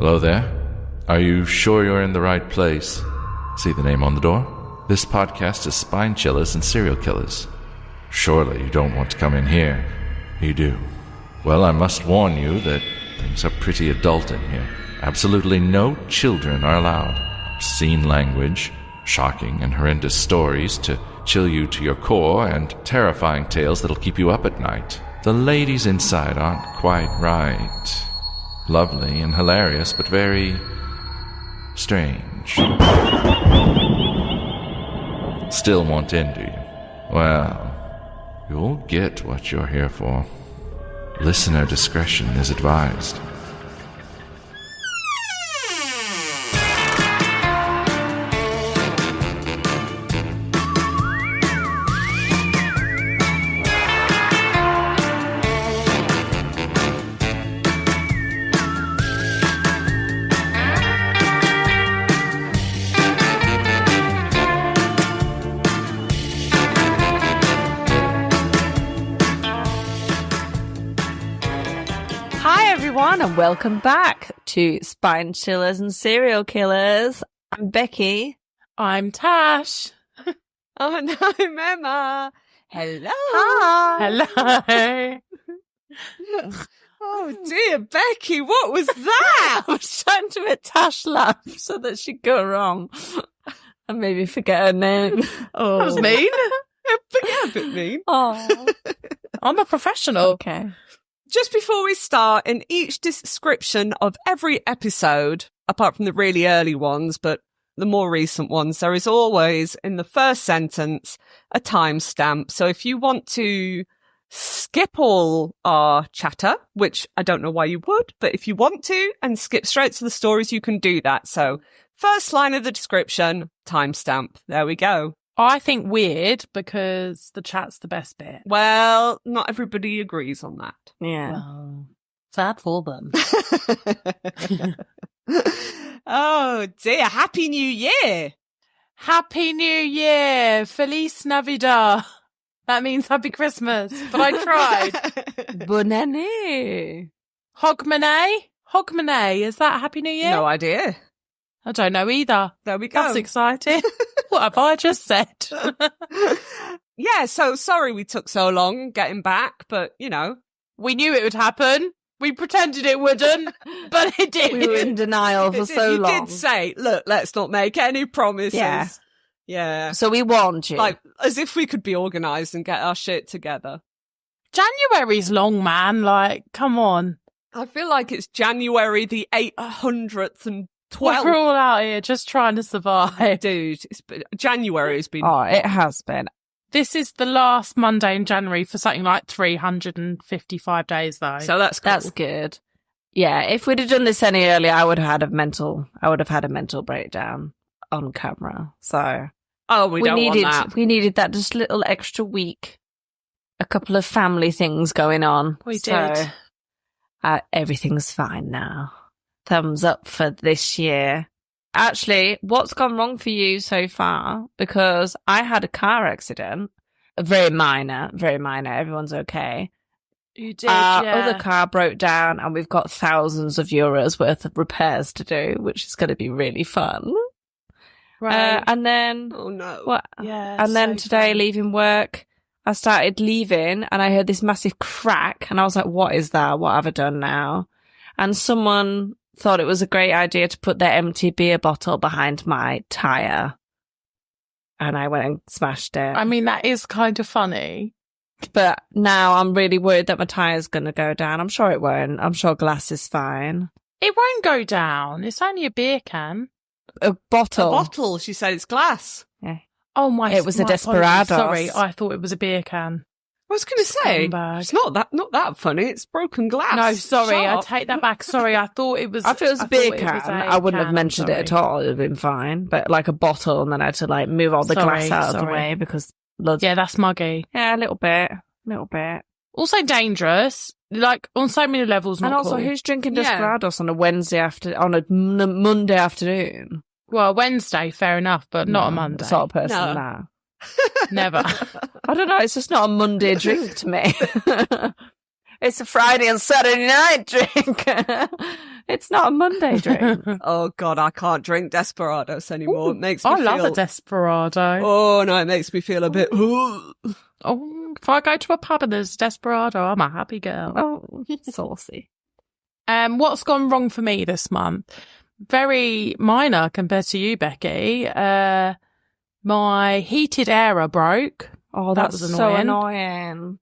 Hello there. Are you sure you're in the right place? See the name on the door? This podcast is Spine Chillers and Serial Killers. Surely you don't want to come in here. You do. Well, I must warn you that things are pretty adult in here. Absolutely no children are allowed. Obscene language, shocking and horrendous stories to chill you to your core, and terrifying tales that'll keep you up at night. The ladies inside aren't quite right. Lovely and hilarious, but very strange. Still want in, do you? Well, you'll get what you're here for. Listener discretion is advised. And welcome back to Spine Chillers and Serial Killers. I'm Becky. I'm Tash. And I'm Emma. Hello. Hi. Hello. Oh dear, Becky, what was that? I was trying to make Tash laugh so that she'd go wrong and maybe forget her name. Oh, that was mean. Yeah, a bit mean. Oh, I'm a professional. Okay. Just before we start, in each description of every episode, apart from the really early ones, but the more recent ones, there is always, in the first sentence, a timestamp. So if you want to skip all our chatter, which I don't know why you would, but if you want to, and skip straight to the stories, you can do that. So first line of the description, timestamp. There we go. I think weird because the chat's the best bit. Well, not everybody agrees on that. Yeah. Well, sad for them. Oh dear, Happy New Year. Happy New Year. Feliz Navidad. That means Happy Christmas, but I tried. Bonne année. Hogmanay? Hogmanay, is that Happy New Year? No idea. I don't know either. There we go. That's exciting. What have I just said? Yeah, so sorry we took so long getting back, but, you know. We knew it would happen. We pretended it wouldn't, but it did. We were in denial for so long. You did say, look, let's not make any promises. Yeah. Yeah. So we warned you. Like, as if we could be organised and get our shit together. January's long, man. Like, come on. I feel like it's January the 800th and 12th. We're all out here just trying to survive. Dude, January has been... Oh, it has been. This is the last Monday in January for something like 355 days, though. So that's cool. That's good. Yeah, if we'd have done this any earlier, I would have had a mental breakdown on camera. So we don't want that. We needed that just little extra week. A couple of family things going on. We did. Everything's fine now. Thumbs up for this year. Actually, what's gone wrong for you so far? Because I had a car accident. Very minor. Everyone's okay. You did, Our yeah. other car broke down and we've got thousands of euros worth of repairs to do, which is going to be really fun. Right. And then... Oh, no. What? Yeah. And then so today, fun. leaving work, I started leaving and I heard this massive crack and I was like, what is that? What have I done now? And someone thought it was a great idea to put their empty beer bottle behind my tyre. And I went and smashed it. I mean, that is kind of funny. But now I'm really worried that my tyre's going to go down. I'm sure it won't. I'm sure glass is fine. It won't go down. It's only a beer can. A bottle. A bottle, she said it's glass. Yeah. Oh, my... It was a my apologies. Desperados. Sorry, I thought it was a beer can. I was going to say, Scumbag. it's not that funny. It's broken glass. No, sorry, Shut I up. take that back. Sorry, I thought it was... I thought it was a beer thought can. it was a I wouldn't have can, mentioned it at sorry. all. It would have been fine. But like a bottle, and then I had to like move all the glass out of the way because loads. Yeah, that's muggy. Yeah, a little bit. Also dangerous, like on so many levels. Not And also, cool. who's drinking Yeah. Desperados on a Monday afternoon? Well, Wednesday, fair enough, but not a Monday. Sort of person No. now. Never. I don't know. It's just not a Monday drink to me. It's a Friday and Saturday night drink. It's not a Monday drink. Oh, God, I can't drink Desperados anymore. Ooh, It makes me I feel... love a Desperado. Oh, no, it makes me feel a bit... Oh, if I go to a pub and there's Desperado, I'm a happy girl. Oh, saucy. What's gone wrong for me this month? Very minor compared to you, Becky. My heated airer broke. Oh, That that's was so annoying. annoying.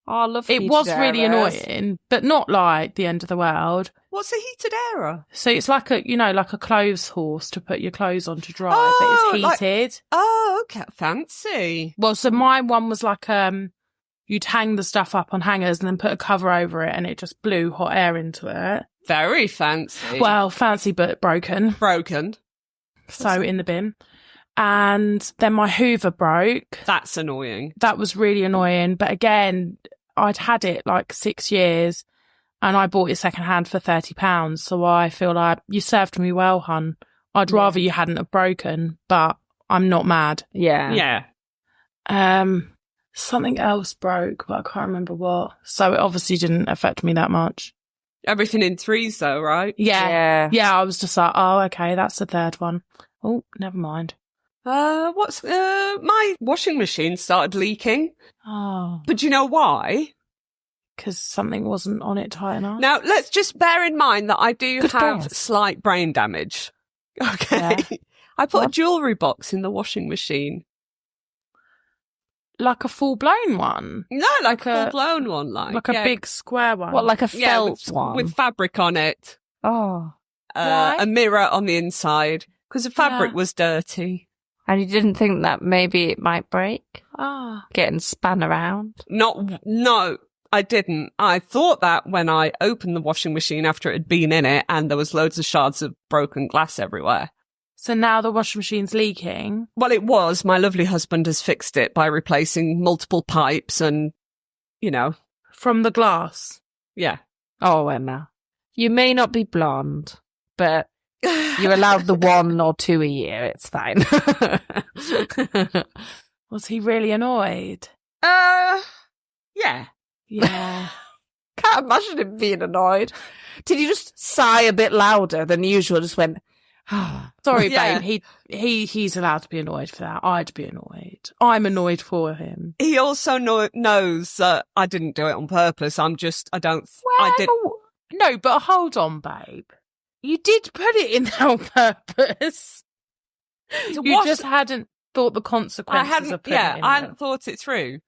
Oh, I love It heated was really airers. annoying, but not like the end of the world. What's a heated airer? So it's like like a clothes horse to put your clothes on to dry, Oh, but it's heated. Oh, okay. Fancy. Well, so my one was like, you'd hang the stuff up on hangers and then put a cover over it and it just blew hot air into it. Very fancy. Well, fancy but broken. Broken. So in the bin. And then my Hoover broke. That's annoying. That was really annoying. But again, I'd had it like 6 years and I bought it secondhand for £30. So I feel like you served me well, hun. I'd rather you hadn't have broken, but I'm not mad. Yeah. Yeah. Something else broke, but I can't remember what. So it obviously didn't affect me that much. Everything in threes, though, right? Yeah. I was just like, oh, okay, that's the third one. Oh, never mind. My washing machine started leaking. Oh, But do you know why? because something wasn't on it tight enough. Now, let's just bear in mind that I do Good have guess. slight brain damage. Okay. Yeah. I put a jewellery box in the washing machine. Like a full-blown one? No, like Like a a- full-blown one. Like a yeah. big square one? What, like a Yeah, felt with, one? with fabric on it. Oh. Why? A mirror on the inside. Because the fabric Yeah. was dirty. And you didn't think that maybe it might break? Ah. Getting spun around? No, I didn't. I thought that when I opened the washing machine after it had been in it and there was loads of shards of broken glass everywhere. So now the washing machine's leaking? Well, it was. My lovely husband has fixed it by replacing multiple pipes and, From the glass? yeah. Oh, Emma. You may not be blonde, but you're allowed the 1 or 2 a year. It's fine. Was he really annoyed? Yeah. Yeah. Can't imagine him being annoyed. Did you just sigh a bit louder than usual? Just went, Sorry, Yeah. babe. He's allowed to be annoyed for that. I'd be annoyed. I'm annoyed for him. He also knows that I didn't do it on purpose. I did. No, but hold on, babe. You did put it in there on purpose. You wash- just hadn't thought the I consequences of putting it in I there. hadn't thought it through.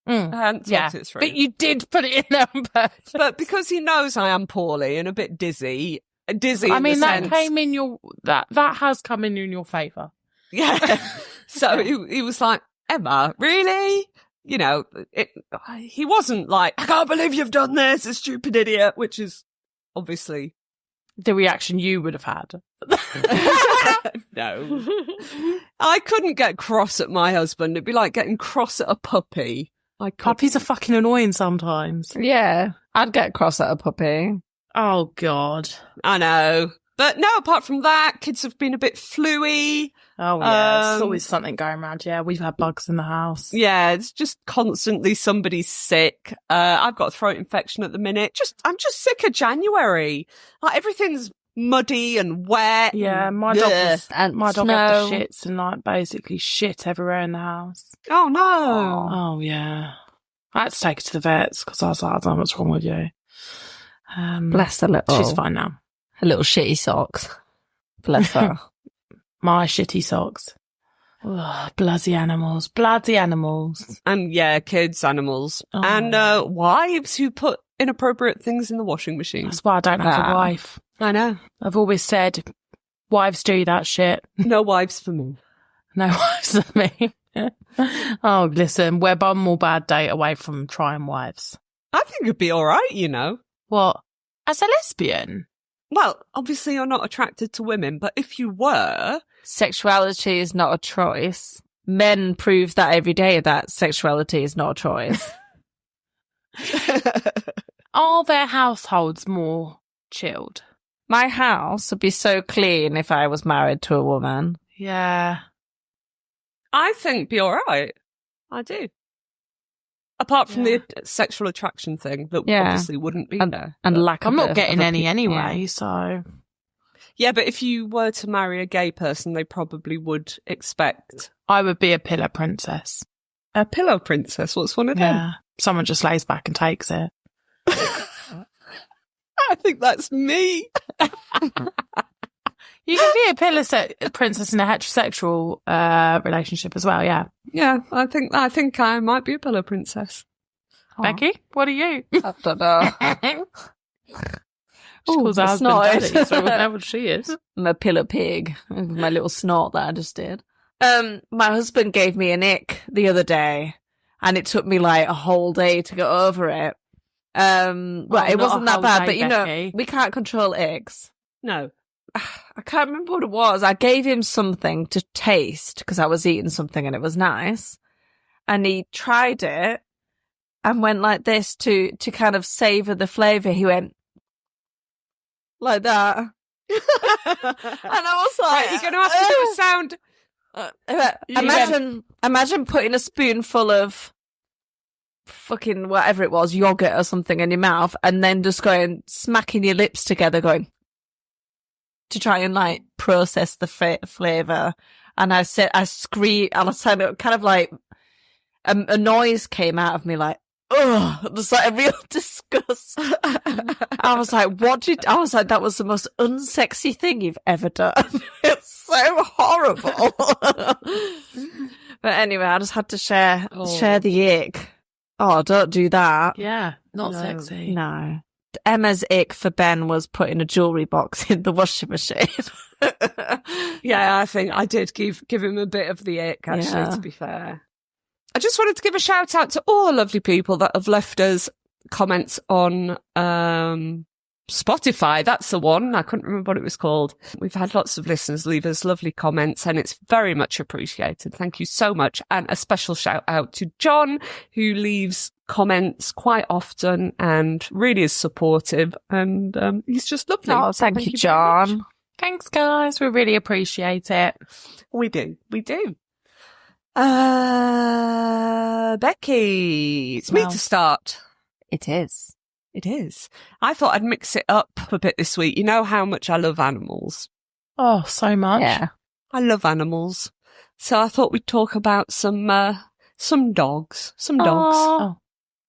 Mm. I hadn't thought it through. But you did put it in there on purpose. But because he knows I am poorly and a bit dizzy. I in mean, the that sense, came in that has come in your favour. Yeah. So he was like, Emma, really? He wasn't like, I can't believe you've done this, a stupid idiot, which is obviously. The reaction you would have had. No. I couldn't get cross at my husband. It'd be like getting cross at a puppy. Puppies are fucking annoying sometimes. Yeah, I'd get cross at a puppy. Oh, God. I know. But no, apart from that, kids have been a bit fluey. Oh, yeah. There's always something going around. Yeah, we've had bugs in the house. Yeah, it's just constantly somebody's sick. I've got a throat infection at the minute. I'm just sick of January. Like everything's muddy and wet. Yeah, my Ugh. dog had Snow. the shits and like basically shit everywhere in the house. Oh no. Oh, yeah. I had to take her to the vets because I was like, I don't know what's wrong with you. Bless her little. She's fine now. Her little shitty socks. Bless her. My shitty socks. Ugh, bloody animals. Bloody animals. And yeah, kids, animals, Oh. and wives who put inappropriate things in the washing machine. That's why I don't have a wife. I know. I've always said, wives do that shit. No wives for me. No wives for me. Oh, listen, we're one more bad date away from trying wives. I think it'd be all right, What? As a lesbian? Well, obviously you're not attracted to women, but if you were, Sexuality is not a choice. Men prove that every day that sexuality is not a choice. Are their households more chilled? My house would be so clean if I was married to a woman. Yeah. I think it'd be all right. I do. Apart from the sexual attraction thing that obviously wouldn't be there. And lack of I'm not of getting other any people. anyway, so... Yeah, but if you were to marry a gay person, they probably would expect... I would be a pillow princess. A pillow princess? What's one of them? Yeah. Someone just lays back and takes it. I think that's me. You can be a pillow princess in a heterosexual relationship as well, yeah. Yeah, I think I might be a pillow princess. Becky, what are you? I don't know. She calls her husband snort. daddy, so we know what she is. I'm a pillow pig. My little snort that I just did. My husband gave me an ick the other day, and it took me like a whole day to get over it. Well, it wasn't that bad, but you know, we can't control icks. No. I can't remember what it was. I gave him something to taste because I was eating something and it was nice. And he tried it and went like this to kind of savour the flavour. He went like that. And I was like, you're going to have to do a sound. Imagine putting a spoonful of fucking whatever it was, yogurt or something in your mouth and then just smacking your lips together going to try and like process the flavour. And I screamed, and I sounded kind of like a noise came out of me like, ugh, just like a real disgust. I was like, that was the most unsexy thing you've ever done. It's so horrible. But anyway, I just had to share the ick. Oh, don't do that. Yeah, not sexy. No. Emma's ick for Ben was putting a jewellery box in the washing machine. Yeah, I think I did give him a bit of the ick, actually, to be fair. I just wanted to give a shout out to all the lovely people that have left us comments on Spotify. That's the one. I couldn't remember what it was called. We've had lots of listeners leave us lovely comments and it's very much appreciated. Thank you so much. And a special shout out to John, who leaves comments quite often and really is supportive. And he's just lovely. Oh, thank you, John. Thanks, guys. We really appreciate it. We do. Becky, it's me to start. It is. I thought I'd mix it up a bit this week. You know how much I love animals. Oh, so much. Yeah. I love So I thought we'd talk about some dogs. Oh,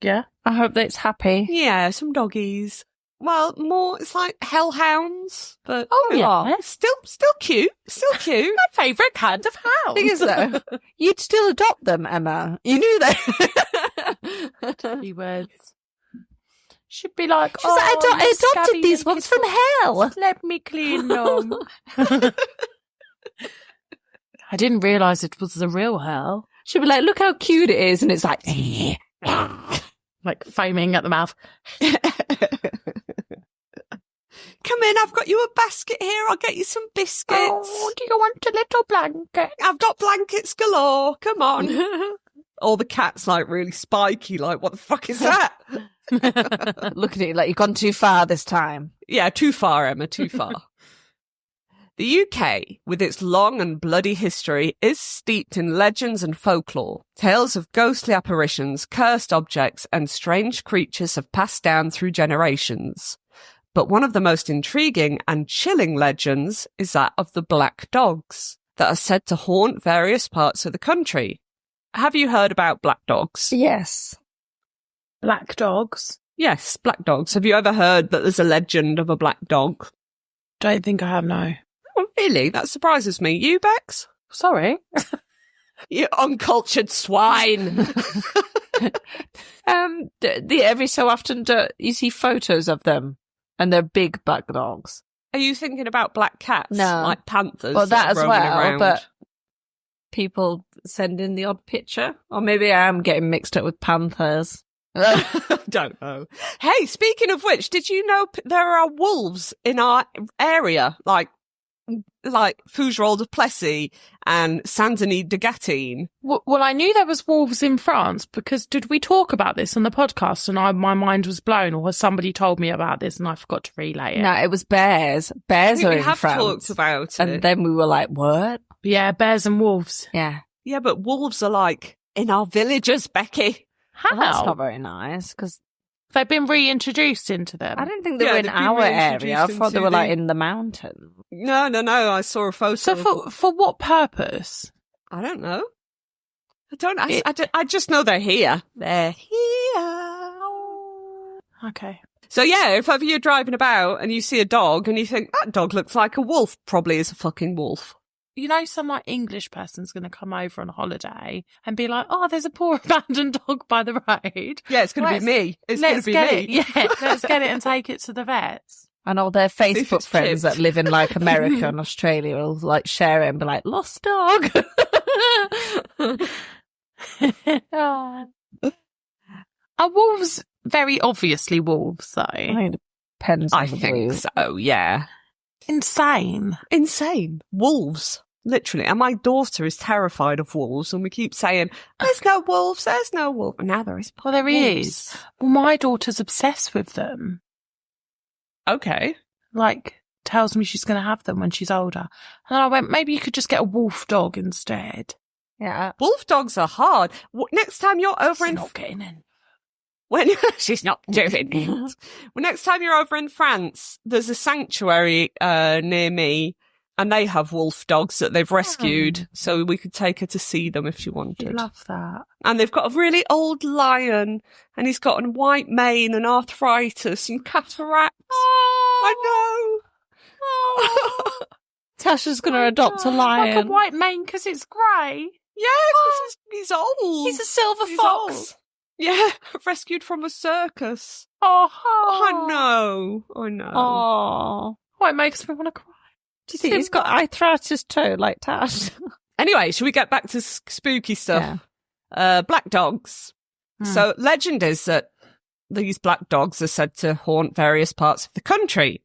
yeah. I hope that it's happy. Yeah, some doggies. Well, more, it's like hellhounds, but still cute. My favourite kind of hound. Thing is though, you'd still adopt them, Emma. You knew that. Keywords. Should be like, She's like, I adopted these ones from hell. Let me clean them. I didn't realise it was the real hell. She'd be like, look how cute it is. And it's like, like foaming at the mouth. Come in, I've got you a basket here. I'll get you some biscuits. Oh, do you want a little blanket? I've got blankets galore. Come on. All the cat's like really spiky. Like, what the fuck is that? look at it like you've gone too far this time. Yeah, too far, Emma, too far. The UK, with its long and bloody history, is steeped in legends and folklore. Tales of ghostly apparitions, cursed objects, and strange creatures have passed down through generations. But one of the most intriguing and chilling legends is that of the black dogs that are said to haunt various parts of the country. Have you heard about black dogs? Yes. Black dogs? Yes, black dogs. Have you ever heard that there's a legend of a black dog? Don't think I have, no. Oh, really? That surprises me. You, Bex? Sorry. You uncultured swine. Every so often you see photos of them and they're big black dogs. Are you thinking about black cats? No. Like panthers? Well, that as well, around? but people send in the odd picture. Or maybe I am getting mixed up with panthers. Don't know. Hey, speaking of which, did you know there are wolves in our area? Like Fougerolles de Plessis and Saint-Denis de Gatine. Well, I knew there was wolves in France because did we talk about this on the podcast and my mind was blown, or has somebody told me about this and I forgot to relay it? No, it was bears. Bears are in France. We have talked about it. And then we were like, what? Yeah, bears and wolves. Yeah. Yeah, but wolves are like in our villages, Becky. How? Well, that's not very nice because They've been reintroduced into them. I don't think they were in they've been our area. I reintroduced thought they into were like the- in the mountain. No. I saw a photo. So for what purpose? I don't know. I just know they're here. They're here. Okay. So yeah, if ever you're driving about and you see a dog and you think, that dog looks like a wolf, probably is a fucking wolf. You know, some like English person's going to come over on holiday and be like, "Oh, there's a poor abandoned dog by the road." Yeah, it's going to be me. It's going to be get me. it. Yeah, let's get it and take it to the vets. And all their if Facebook it's friends chips. that live in like America and Australia will like share it and be like, lost dog. Oh. Are wolves very obviously wolves, though? I think it depends on I the think breed. so, yeah. Insane. Insane. Wolves. Literally. And my daughter is terrified of wolves and we keep saying, there's no wolves, there's no wolf. And now there is. Well, there wolves. is. Well, my daughter's obsessed with them. Okay. Like, tells me she's going to have them when she's older. And I went, maybe you could just get a wolf dog instead. Yeah. Wolf dogs are hard. Next time you're over She's in not getting in. when she's not doing it. Well, next time you're over in France, there's a sanctuary near me, and they have wolf dogs that they've rescued, so we could take her to see them if she You wanted. love that. And they've got a really old lion, and he's got a white mane and arthritis and cataracts. I know. Tasha's going to adopt a lion. Like a white mane because it's grey. Yeah, 'cause he's old. He's a silver He's fox. old. Yeah, rescued from a circus. Oh, I know. Oh. Oh, it makes me want to cry. Do you think he's got arthritis too, like Tash? Anyway, should we get back to spooky stuff? Black dogs. So legend is that these black dogs are said to haunt various parts of the country.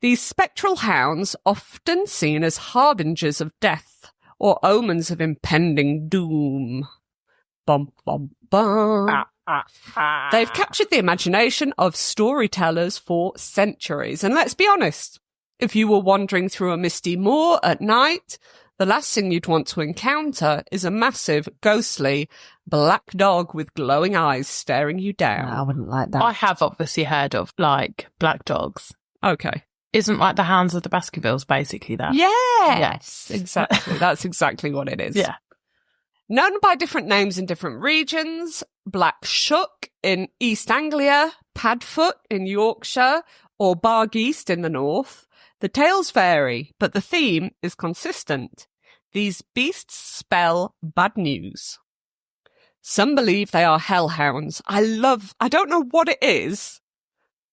These spectral hounds, often seen as harbingers of death or omens of impending doom. Bum, bum, bum. They've captured the imagination of storytellers for centuries. And let's be honest, if you were wandering through a misty moor at night, the last thing you'd want to encounter is a massive, ghostly, black dog with glowing eyes staring you down. I wouldn't like that. I have obviously heard of, like, black dogs. Okay. Isn't like the Hounds of the Baskervilles basically that? Yes, exactly. That's exactly what it is. Yeah. Known by different names in different regions, Black Shuck in East Anglia, Padfoot in Yorkshire, or Bargeest in the north, the tales vary, but the theme is consistent. These beasts spell bad news. Some believe they are hellhounds. I don't know what it is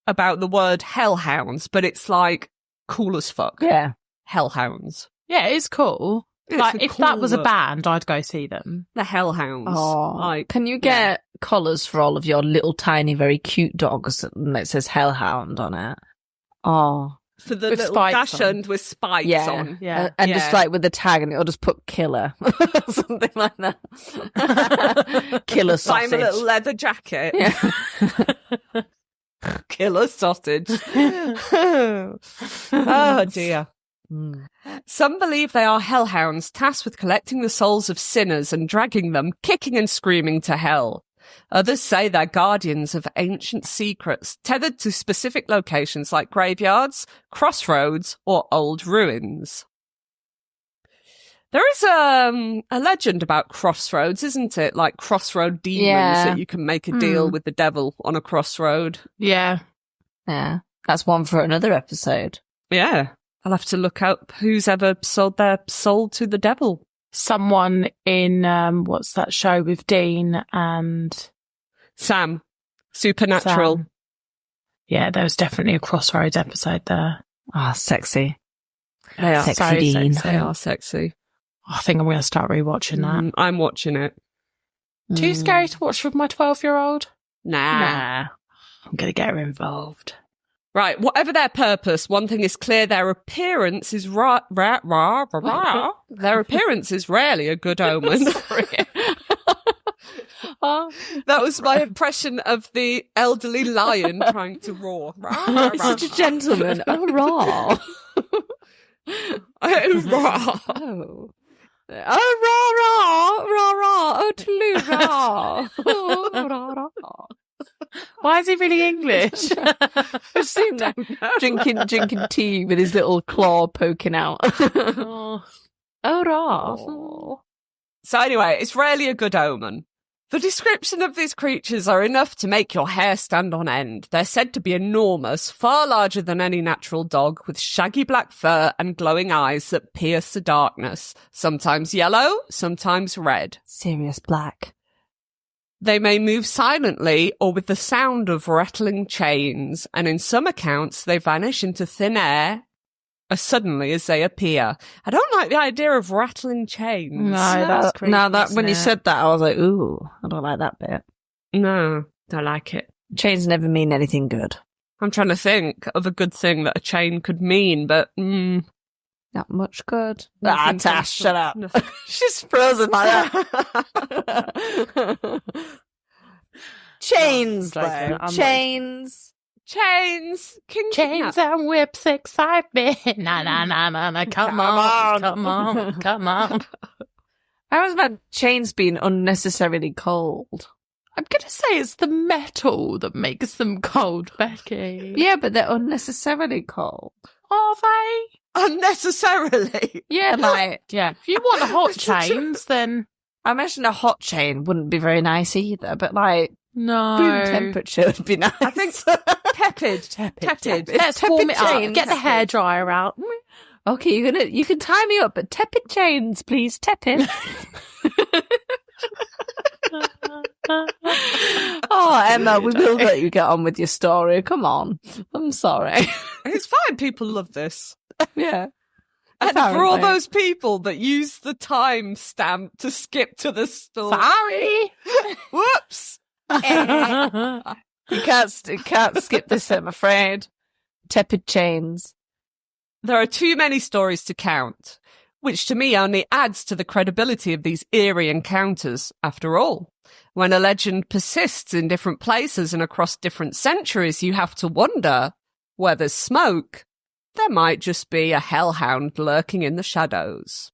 about the word hellhounds, but it's like cool as fuck. Yeah. Hellhounds. Yeah, it's cool. It's like, a if that was a cool- band, I'd go see them. The hellhounds. Oh, Like, can you get collars for all of your little tiny, very cute dogs that says Hellhound on it? Oh, for the With little spikes dachshund with spikes yeah, on. Yeah. and Yeah. just like with the tag, and it'll just put killer, something like that. Killer Buy him sausage. a little leather jacket. Yeah. Killer sausage. Oh dear. Some believe they are hellhounds tasked with collecting the souls of sinners and dragging them, kicking and screaming, to hell. Others say they're guardians of ancient secrets, tethered to specific locations like graveyards, crossroads, or old ruins. There is a legend about crossroads, isn't it? Like crossroad demons Yeah. that you can make a deal with the devil on a crossroad. Yeah. Yeah, that's one for another episode. Yeah. I'll have to look up who's ever sold their soul to the devil. Someone in, what's that show with Dean and Sam. Supernatural. Sam. Yeah, there was definitely a Crossroads episode there. Ah, sexy. They are Sexy so Dean. sexy. They are sexy. I think I'm going to start rewatching that. I'm watching it. Too scary to watch with my 12-year-old? Nah. I'm going to get her involved. Right, whatever their purpose, one thing is clear: their appearance is their appearance is rarely a good omen. That was my impression of the elderly lion trying to roar. He's such a gentleman. Oh, raw. Roar. Oh. Oh, rah, rah, oh, Why is he really English? I've seen that drinking tea with his little claw poking out. Oh. Rah. So anyway, it's rarely a good omen. The description of these creatures are enough to make your hair stand on end. They're said to be enormous, far larger than any natural dog, with shaggy black fur and glowing eyes that pierce the darkness, sometimes yellow, sometimes red. Sirius Black. They may move silently or with the sound of rattling chains, and in some accounts they vanish into thin air as suddenly as they appear. I don't like the idea of rattling chains. No, creepy, when you isn't it? said that, I was like, ooh, I don't like that bit. No, don't like it. Chains never mean anything good. I'm trying to think of a good thing that a chain could mean, but Not much good. Nothing Tash, comes to- shut up. nothing. She's frozen like that. Chains, No, I'm joking. though. I'm Chains. Chains, Chains and whips excite me. Nah, nah, nah, nah, nah. Come on. I was about chains being unnecessarily cold. I'm going to say it's the metal that makes them cold, Becky. Yeah, but they're unnecessarily cold. Are they? unnecessarily. Yeah, like, Yeah. If you want hot chains, then I imagine a hot chain wouldn't be very nice either, but like, no. room temperature would be nice. I think tepid. Let's warm it up. chains. Get the hairdryer out. Okay, you can tie me up, but tepid chains, please, tepid. Oh, Emma, we will let you get on with your story. Come on. I'm sorry. It's fine. People love this. Yeah. And for all Apparently. those people that use the time stamp to skip to the story. Sorry. Whoops. You can't skip this, I'm afraid. Tepid chains. There are too many stories to count, which to me only adds to the credibility of these eerie encounters. After all, when a legend persists in different places and across different centuries, you have to wonder, where there's smoke, there might just be a hellhound lurking in the shadows.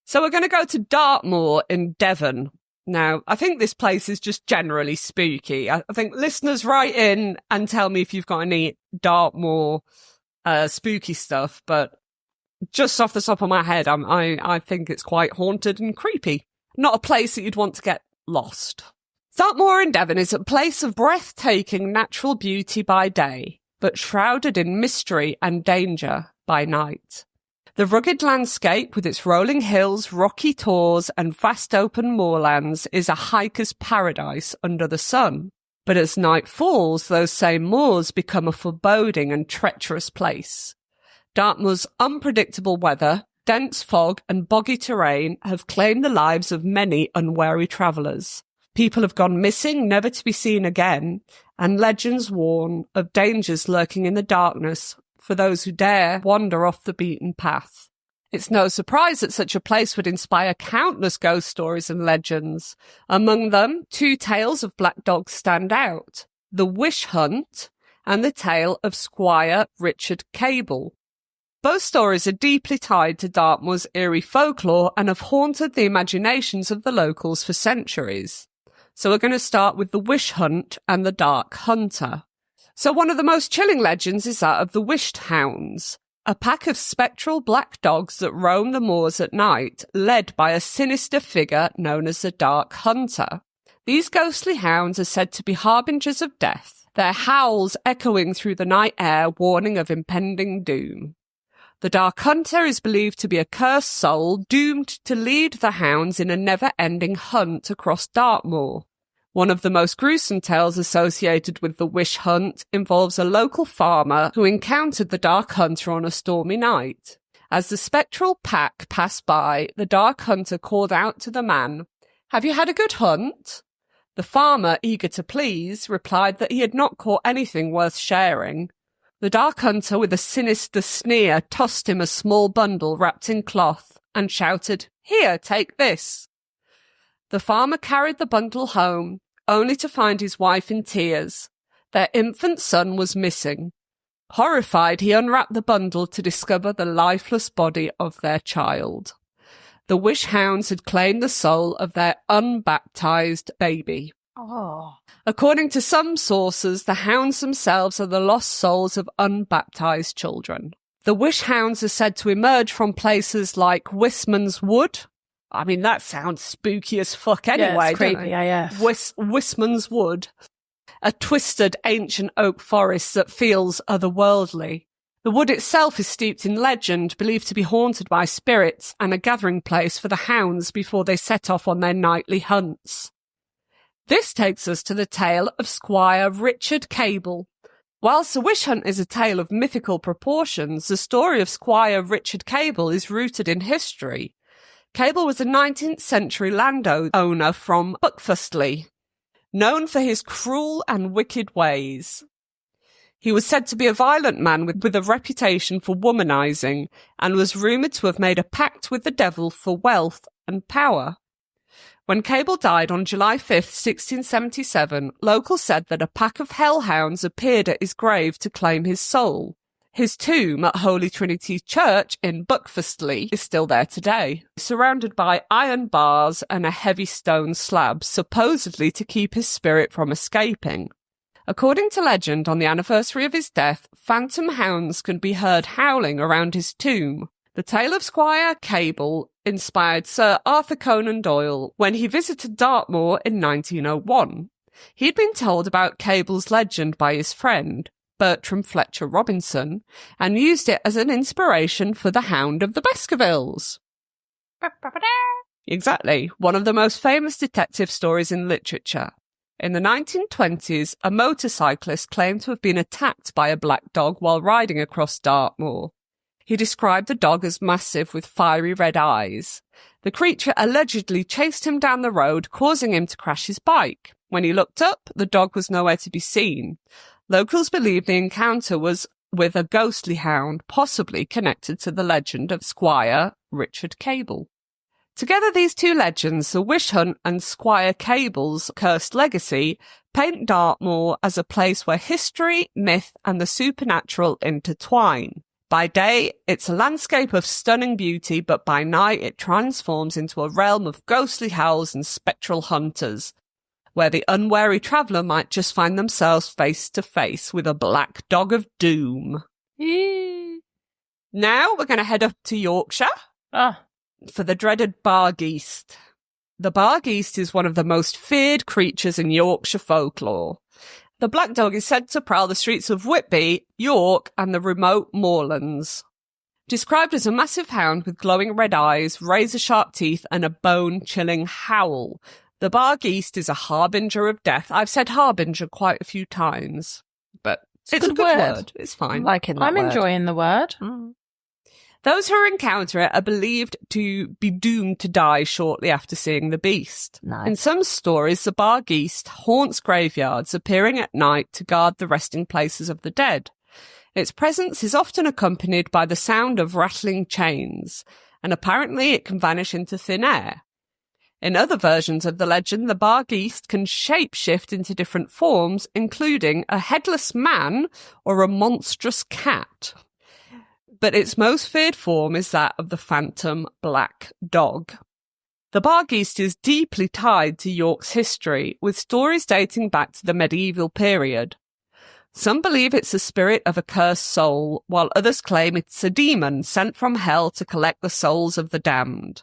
So we're going to go to Dartmoor in Devon. Now, I think this place is just generally spooky. I think listeners write in and tell me if you've got any Dartmoor spooky stuff, but just off the top of my head, I think it's quite haunted and creepy. Not a place that you'd want to get lost. Dartmoor in Devon is a place of breathtaking natural beauty by day, but shrouded in mystery and danger by night. The rugged landscape with its rolling hills, rocky tors and vast open moorlands is a hiker's paradise under the sun. But as night falls, those same moors become a foreboding and treacherous place. Dartmoor's unpredictable weather, dense fog and boggy terrain have claimed the lives of many unwary travellers. People have gone missing, never to be seen again, and legends warn of dangers lurking in the darkness for those who dare wander off the beaten path. It's no surprise that such a place would inspire countless ghost stories and legends. Among them, two tales of black dogs stand out: the Wish Hunt and the tale of Squire Richard Cable. Both stories are deeply tied to Dartmoor's eerie folklore and have haunted the imaginations of the locals for centuries. So we're going to start with the Wish Hunt and the Dark Hunter. So one of the most chilling legends is that of the Wished Hounds, a pack of spectral black dogs that roam the moors at night, led by a sinister figure known as the Dark Hunter. These ghostly hounds are said to be harbingers of death, their howls echoing through the night air, warning of impending doom. The Dark Hunter is believed to be a cursed soul doomed to lead the hounds in a never-ending hunt across Dartmoor. One of the most gruesome tales associated with the Wish Hunt involves a local farmer who encountered the Dark Hunter on a stormy night. As the spectral pack passed by, the Dark Hunter called out to the man, "Have you had a good hunt?" The farmer, eager to please, replied that he had not caught anything worth sharing. The Dark Hunter, with a sinister sneer, tossed him a small bundle wrapped in cloth and shouted, "Here, take this." The farmer carried the bundle home, only to find his wife in tears. Their infant son was missing. Horrified, he unwrapped the bundle to discover the lifeless body of their child. The wish hounds had claimed the soul of their unbaptized baby. Oh. According to some sources, the hounds themselves are the lost souls of unbaptized children. The wish hounds are said to emerge from places like Wisman's Wood. I mean, that sounds spooky as fuck anyway, Yeah, it's doesn't creepy it? AF. Wisman's Wood. A twisted ancient oak forest that feels otherworldly. The wood itself is steeped in legend, believed to be haunted by spirits and a gathering place for the hounds before they set off on their nightly hunts. This takes us to the tale of Squire Richard Cable. Whilst the witch hunt is a tale of mythical proportions, the story of Squire Richard Cable is rooted in history. Cable was a 19th century landowner from Buckfastleigh, known for his cruel and wicked ways. He was said to be a violent man with a reputation for womanizing and was rumoured to have made a pact with the devil for wealth and power. When Cable died on July 5th, 1677, locals said that a pack of hellhounds appeared at his grave to claim his soul. His tomb at Holy Trinity Church in Buckfastleigh is still there today, surrounded by iron bars and a heavy stone slab, supposedly to keep his spirit from escaping. According to legend, on the anniversary of his death, phantom hounds can be heard howling around his tomb. The tale of Squire Cable inspired Sir Arthur Conan Doyle when he visited Dartmoor in 1901. He'd been told about Cable's legend by his friend, Bertram Fletcher Robinson, and used it as an inspiration for the Hound of the Baskervilles. Exactly, one of the most famous detective stories in literature. In the 1920s, a motorcyclist claimed to have been attacked by a black dog while riding across Dartmoor. He described the dog as massive with fiery red eyes. The creature allegedly chased him down the road, causing him to crash his bike. When he looked up, the dog was nowhere to be seen. Locals believe the encounter was with a ghostly hound, possibly connected to the legend of Squire Richard Cable. Together, these two legends, the witch hunt and Squire Cable's cursed legacy, paint Dartmoor as a place where history, myth, and the supernatural intertwine. By day, it's a landscape of stunning beauty, but by night it transforms into a realm of ghostly howls and spectral hunters, where the unwary traveller might just find themselves face to face with a black dog of doom. Now we're going to head up to Yorkshire. For the dreaded Bargeest. The Bargeest is one of the most feared creatures in Yorkshire folklore. The black dog is said to prowl the streets of Whitby, York, and the remote moorlands. Described as a massive hound with glowing red eyes, razor-sharp teeth, and a bone-chilling howl, the Bargeest is a harbinger of death. I've said harbinger quite a few times, but it's a good word. It's fine. I'm enjoying the word. Those who encounter it are believed to be doomed to die shortly after seeing the beast. Nice. In some stories, the Bargeest haunts graveyards, appearing at night to guard the resting places of the dead. Its presence is often accompanied by the sound of rattling chains, and apparently it can vanish into thin air. In other versions of the legend, the Bargeest can shapeshift into different forms, including a headless man or a monstrous cat. But its most feared form is that of the phantom black dog. The Bargeest is deeply tied to York's history, with stories dating back to the medieval period. Some believe it's the spirit of a cursed soul, while others claim it's a demon sent from hell to collect the souls of the damned.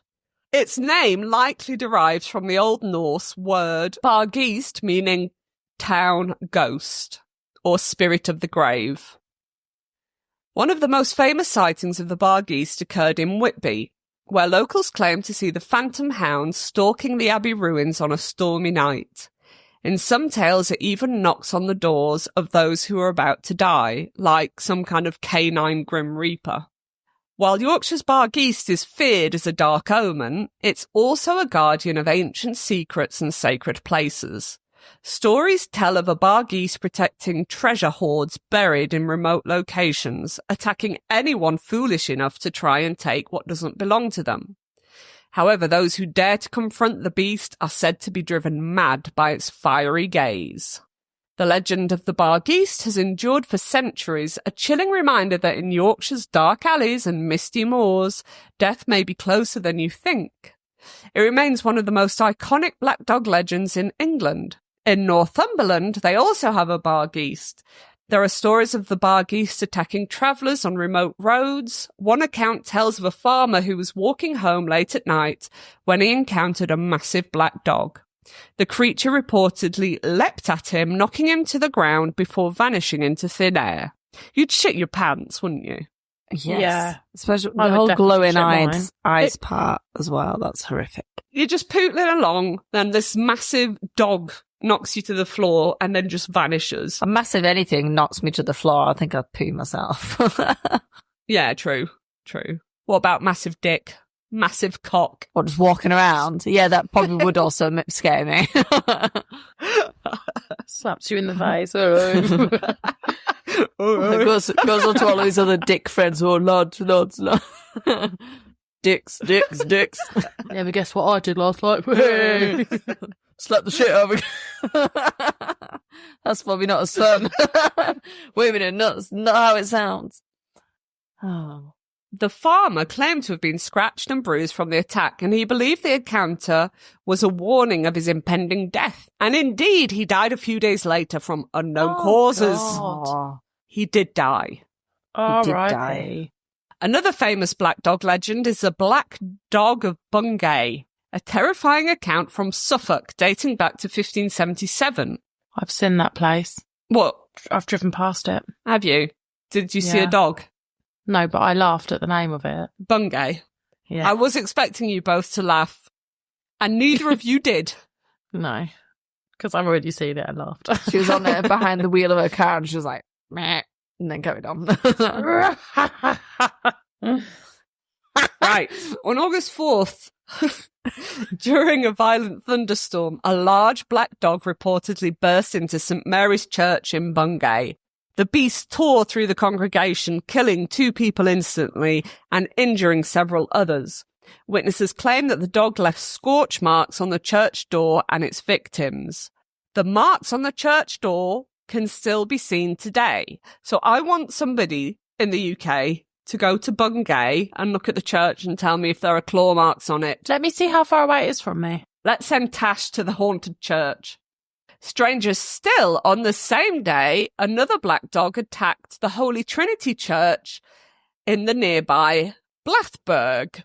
Its name likely derives from the Old Norse word Bargeest, meaning town ghost, or spirit of the grave. One of the most famous sightings of the Bargeest occurred in Whitby, where locals claim to see the phantom hound stalking the abbey ruins on a stormy night. In some tales, it even knocks on the doors of those who are about to die, like some kind of canine grim reaper. While Yorkshire's Bargeest is feared as a dark omen, it's also a guardian of ancient secrets and sacred places. Stories tell of a Bargeest protecting treasure hoards buried in remote locations, attacking anyone foolish enough to try and take what doesn't belong to them. However, those who dare to confront the beast are said to be driven mad by its fiery gaze. The legend of the Bargeest has endured for centuries, a chilling reminder that in Yorkshire's dark alleys and misty moors, death may be closer than you think. It remains one of the most iconic black dog legends in England. In Northumberland, they also have a Bargeest. There are stories of the Bargeest attacking travellers on remote roads. One account tells of a farmer who was walking home late at night when he encountered a massive black dog. The creature reportedly leapt at him, knocking him to the ground before vanishing into thin air. You'd shit your pants, wouldn't you? Yes. Yeah. Especially I the would whole definitely glowing shit eyes part as well. That's horrific. You're just pootling along, then this massive dog knocks you to the floor and then just vanishes. A massive anything knocks me to the floor. I think I'd poo myself. Yeah, true. What about massive dick? Massive cock? Or just walking around. Yeah, that probably would also scare me. Slaps you in the face. goes on to all these other dick friends. Oh, lads. Dicks. Yeah, but guess what I did last night? Slap the shit out of me. That's probably not a son. Wait a minute, that's not how it sounds. Oh. The farmer claimed to have been scratched and bruised from the attack, and he believed the encounter was a warning of his impending death. And indeed, he died a few days later from unknown causes. God. He did die. All did right. die. Another famous black dog legend is the Black Dog of Bungay, a terrifying account from Suffolk dating back to 1577. I've seen that place. What? I've driven past it. Have you? Did you see a Yeah. dog? No, but I laughed at the name of it. Bungay. Yeah. I was expecting you both to laugh, and neither of you did. No, because I've already seen it and laughed. She was on there behind the wheel of her car and she was like, meh, and then carried on. Right. On August 4th, during a violent thunderstorm, a large black dog reportedly burst into St. Mary's Church in Bungay. The beast tore through the congregation, killing 2 people instantly and injuring several others. Witnesses claim that the dog left scorch marks on the church door and its victims. The marks on the church door can still be seen today. So I want somebody in the UK to go to Bungay and look at the church and tell me if there are claw marks on it. Let me see how far away it is from me. Let's send Tash to the haunted church. Strangers still, on the same day, another black dog attacked the Holy Trinity Church in the nearby Blythburgh.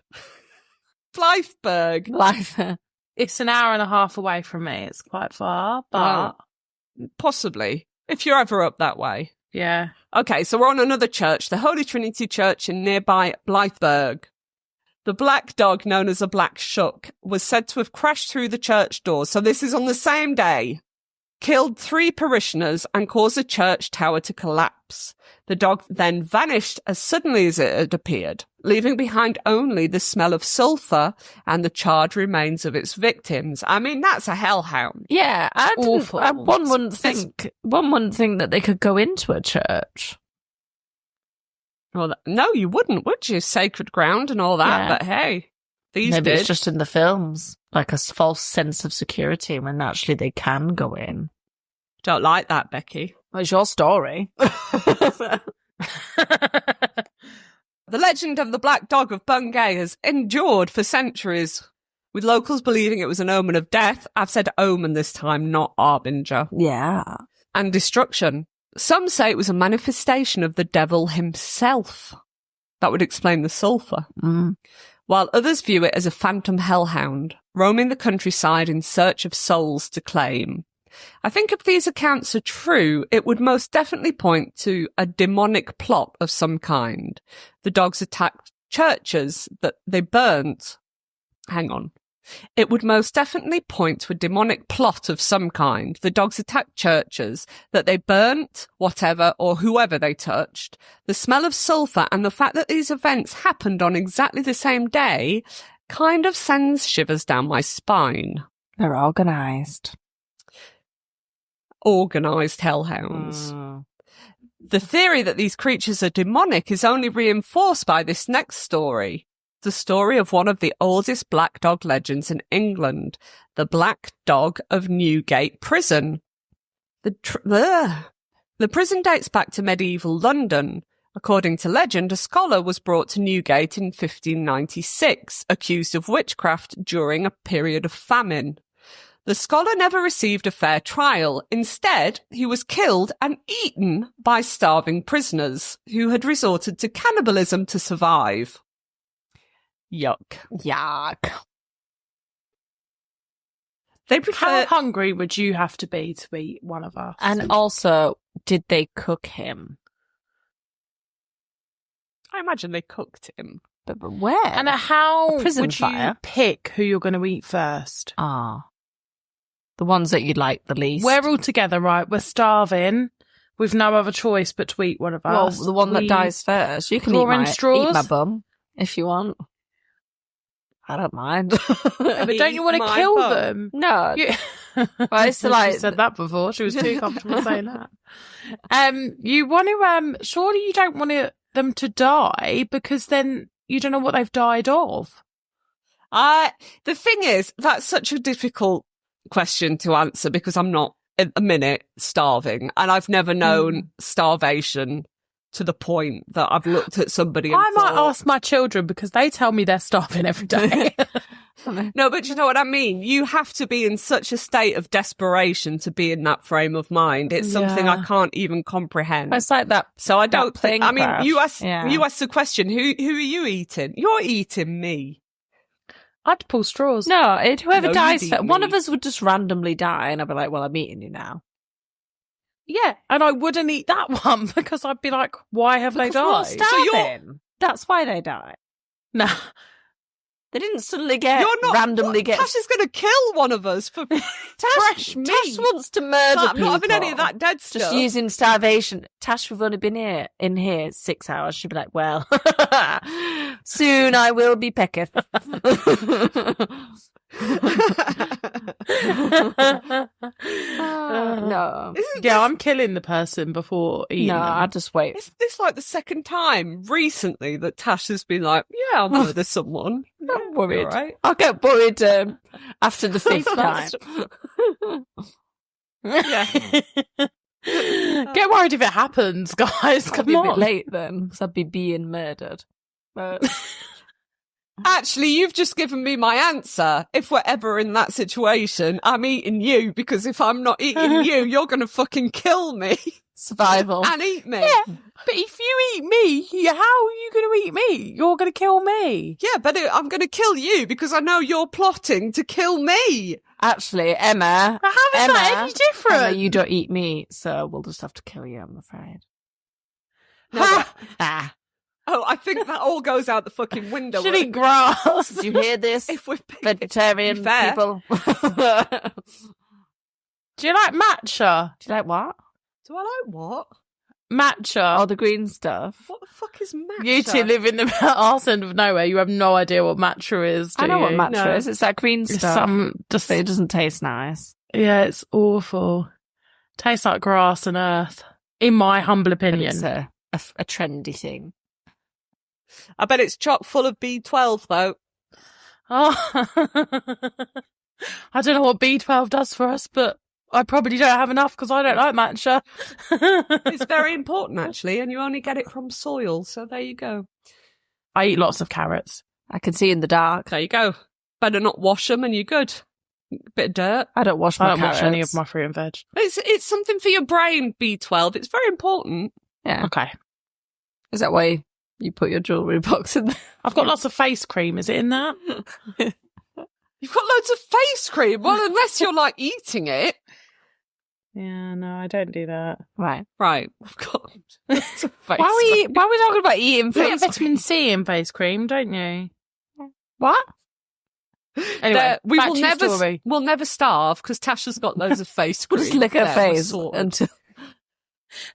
It's an hour and a half away from me. It's quite far, but Possibly, if you're ever up that way. yeah. Okay, so we're on another church, the Holy Trinity Church in nearby Blythburgh. The black dog, known as a black shuck, was said to have crashed through the church door. So this is on the same day. Killed 3 parishioners and caused the church tower to collapse. The dog then vanished as suddenly as it had appeared, leaving behind only the smell of sulphur and the charred remains of its victims. I mean, that's a hellhound. Yeah, Awful. one wouldn't think that they could go into a church. Well, no, you wouldn't, would you? Sacred ground and all that. Yeah. But hey, these Maybe did. it's just in the films, like a false sense of security when actually they can go in. Don't like that, Becky. Well, it's your story. The legend of the Black Dog of Bungay has endured for centuries, with locals believing it was an omen of death. I've said omen this time, not harbinger. Yeah. And destruction. Some say it was a manifestation of the devil himself. That would explain the sulphur. Mm. While others view it as a phantom hellhound, roaming the countryside in search of souls to claim. I think if these accounts are true, it would most definitely point to a demonic plot of some kind. The dogs attacked churches that they burnt. Hang on. It would most definitely point to a demonic plot of some kind. The dogs attacked churches that they burnt, whatever, or whoever they touched. The smell of sulphur and the fact that these events happened on exactly the same day kind of sends shivers down my spine. They're organised. Organised hellhounds. Mm. The theory that these creatures are demonic is only reinforced by this next story. The story of one of the oldest black dog legends in England, the Black Dog of Newgate Prison. The prison dates back to medieval London. According to legend, a scholar was brought to Newgate in 1596, accused of witchcraft during a period of famine. The scholar never received a fair trial. Instead, he was killed and eaten by starving prisoners who had resorted to cannibalism to survive. Yuck. Yuck. They prefer... How hungry would you have to be to eat one of us? And also, did they cook him? I imagine they cooked him. But where? And how prison would fire? you pick who you're going to eat first? The ones that you'd like the least. We're all together, right? We're starving. We've no other choice but to eat one of us. Well, the one that dies first. You can draw in eat straws? my bum if you want. I don't mind. But don't you want to kill them? No. Well, it's like- she said that before. She was too comfortable saying that. You want to, surely you don't want them to die because then you don't know what they've died of. The thing is, that's such a difficult question to answer because I'm not, at the minute, starving. And I've never known starvation to the point that I've looked at somebody and I might thought, ask my children because they tell me they're starving every day. No, but you know what I mean? You have to be in such a state of desperation to be in that frame of mind. It's something I can't even comprehend. It's like that. So I don't plane think, I mean, crash. you asked Yeah. the question, who are you eating? You're eating me. I'd pull straws. No, whoever No, dies you'd first, eat one me. of us would just randomly die, and I'd be like, "Well, I'm eating you now." Yeah, and I wouldn't eat that one because I'd be like, why have they Because we're all died? starving. That's why they die. No. They didn't suddenly get You're not randomly get. Tash is going to kill one of us for fresh meat. Tash wants to murder I'm people. not having any of that dead stuff. Just using starvation. Tash, we've only been in here 6 hours. She'd be like, "Well, soon I will be pecking." No. Yeah, I'm killing the person before eating No, them. I'll just wait. It's this like the second time recently that Tash has been like, "Yeah, I'll murder someone." I'm worried. All right. I'll get worried after the fifth time. Yeah. Get worried if it happens, guys. I'll Come be a on. bit late then, because I'd be being murdered. But Actually, you've just given me my answer. If we're ever in that situation, I'm eating you because if I'm not eating you, you're going to fucking kill me survival. and eat me. Yeah, but if you eat me, how are you going to eat me? You're going to kill me. Yeah, but I'm going to kill you because I know you're plotting to kill me. Actually, Emma. But how is that any different? Emma, you don't eat meat, so we'll just have to kill you, I'm afraid. No, but- Oh, I think that all goes out the fucking window. Should eat grass. Do you hear this? If we're Vegetarian fair. people. Do Do you like matcha? you like what? Do I like what? Matcha. Oh, the green stuff. What the fuck is matcha? You two live in the arse end of nowhere. You have no idea what matcha is, do I know what you? matcha No. is. It's that green It's stuff. just, But it doesn't taste nice. yeah, it's awful. Tastes like grass and earth, in my humble But opinion. it's a trendy thing. I bet it's chock full of B12 though. Oh. I don't know what B12 does for us, but I probably don't have enough because I don't like matcha. It's very important actually, and you only get it from soil. So there you go. I eat lots of carrots. I can see in the dark. There you go. Better not wash them, and you're good. Bit of dirt. I don't wash I my don't carrots. watch any of my fruit and veg. It's something for your brain. B12. It's very important. Yeah. Okay. Is that why you put your jewellery box in there? I've got lots of face cream. Is it in that? You've got loads of face cream. Well, unless you're like eating it. Yeah, no, I don't do that. Right. Right. I've got loads of face Why cream. are we talking about eating You get face vitamin C in face cream, don't you? What? Anyway, We back will to your never story. we'll never starve because Tasha's got loads of face cream. Just lick her There, we're face sorted. until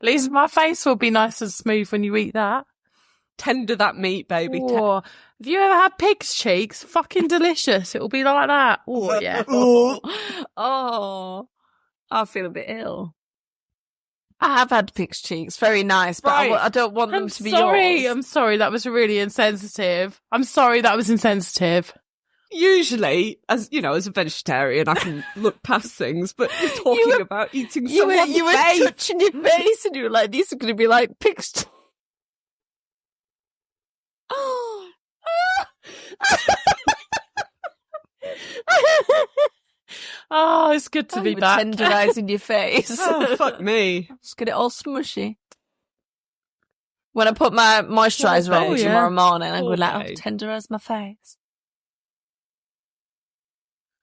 At least my face will be nice and smooth when you eat that. Tender that meat, baby. Oh, have you ever had pig's cheeks? Fucking delicious. It will be like that. Oh, yeah. Oh, I feel a bit ill. I have had pig's cheeks, very nice, but Right. I don't want them I'm to be sorry. yours. I'm sorry. That was really insensitive. I'm sorry that was insensitive. Usually, as you know, as a vegetarian, I can look past things, but you're talking about eating someone's face. You were touching your face and you were like, these are going to be like pigs. Oh, it's good to be back. Tenderising your face. Oh, fuck me. Just get it all smushy. When I put my moisturiser on tomorrow morning, I'm going to like, tenderise my face.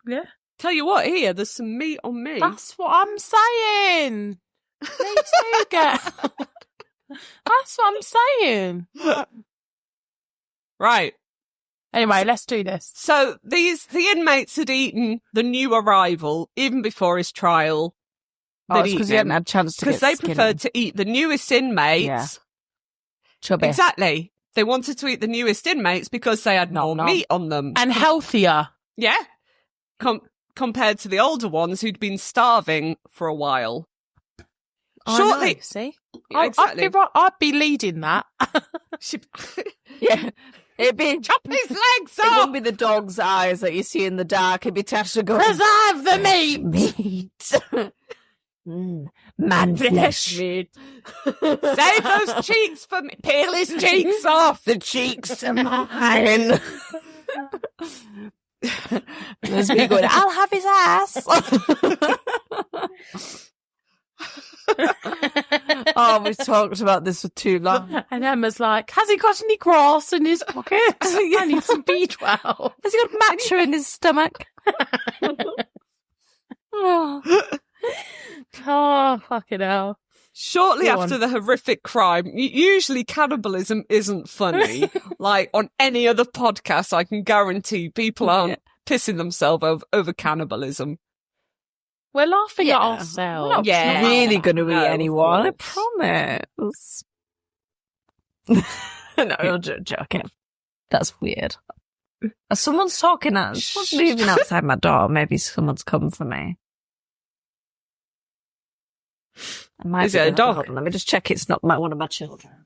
Yeah. Tell you what, here, there's some meat on me. That's what I'm saying. Me too, girl. That's what I'm saying. Right. Anyway, let's do this. So the inmates had eaten the new arrival even before his trial. Oh, it's because he hadn't had a chance to get because they skinny. preferred to eat the newest inmates. Yeah. Chubby. Exactly. They wanted to eat the newest inmates because they had more meat on them. And healthier. Yeah. Compared to the older ones who'd been starving for a while. Shortly. Know, see? Yeah, exactly. I'd be leading that. Yeah. It'd be chop his legs off. It wouldn't be the dog's eyes that you see in the dark. It'd be Tasha going, preserve the meat. Man flesh. Save those cheeks for me. Peel his cheeks off. The cheeks are mine. There's me going, I'll have his ass. Oh, we've talked about this for too long. And Emma's like, has he got any grass in his pocket? I need some B12. Has he got matcha in his stomach? Oh, fucking hell. Shortly after the horrific crime, usually cannibalism isn't funny. Like on any other podcast, I can guarantee people aren't pissing themselves over cannibalism. We're laughing at ourselves. We're not really going to eat anyone, I promise. No, I'm joking. That's weird. Someone's talking. Someone's moving outside my door. Maybe someone's come for me. Is it a dog? Hold on, let me just check it's not one of my children.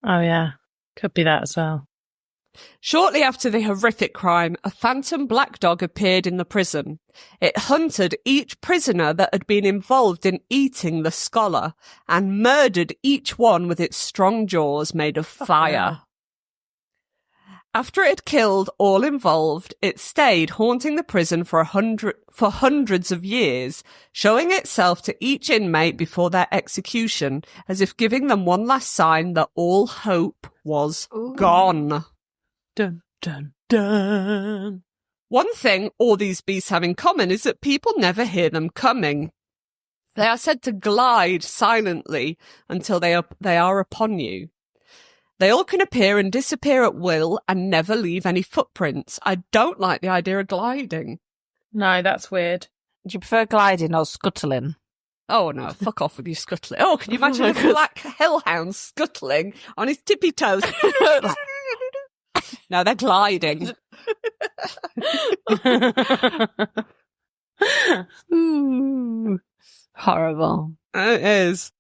Oh, yeah. Could be that as well. Shortly after the horrific crime, a phantom black dog appeared in the prison. It hunted each prisoner that had been involved in eating the scholar and murdered each one with its strong jaws made of fire. After it had killed all involved, it stayed haunting the prison for hundreds of years, showing itself to each inmate before their execution, as if giving them one last sign that all hope was gone. Dun, dun, dun. One thing all these beasts have in common is that people never hear them coming. They are said to glide silently until they are upon you. They all can appear and disappear at will and never leave any footprints. I don't like the idea of gliding. No, that's weird. Do you prefer gliding or scuttling? Oh, no, fuck off with your scuttling. Oh, can you imagine a black hellhound scuttling on his tippy toes? No, they're gliding. Horrible. It is.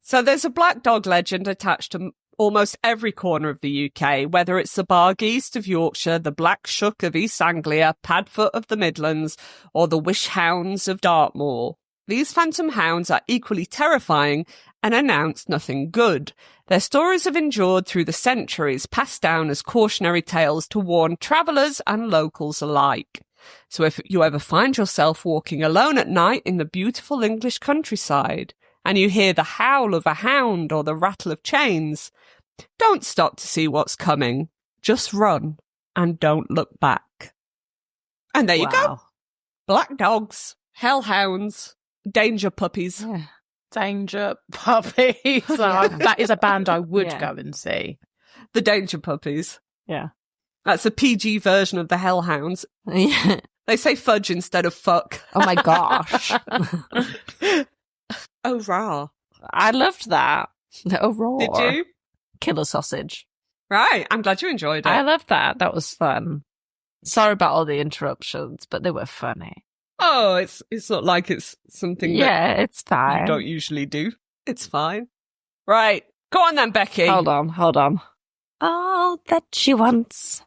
So there's a black dog legend attached to almost every corner of the UK, whether it's the Bargeest of Yorkshire, the Black Shuck of East Anglia, Padfoot of the Midlands, or the Wish Hounds of Dartmoor. These phantom hounds are equally terrifying and announce nothing good. Their stories have endured through the centuries, passed down as cautionary tales to warn travellers and locals alike. So if you ever find yourself walking alone at night in the beautiful English countryside, and you hear the howl of a hound or the rattle of chains, don't stop to see what's coming. Just run and don't look back. And there you go. Black dogs, hellhounds, danger puppies. Yeah. Danger puppies. That is a band I would go and see. The danger puppies. Yeah. That's a PG version of the hellhounds. Yeah. They say fudge instead of fuck. Oh my gosh. Oh, rah. I loved that. Oh, raw. Did you? Killer sausage. Right. I'm glad you enjoyed it. I loved that. That was fun. Sorry about all the interruptions, but they were funny. Oh, it's not like it's something that it's fine. you don't usually do. It's fine. Right. Go on then, Becky. Hold on. all that she wants.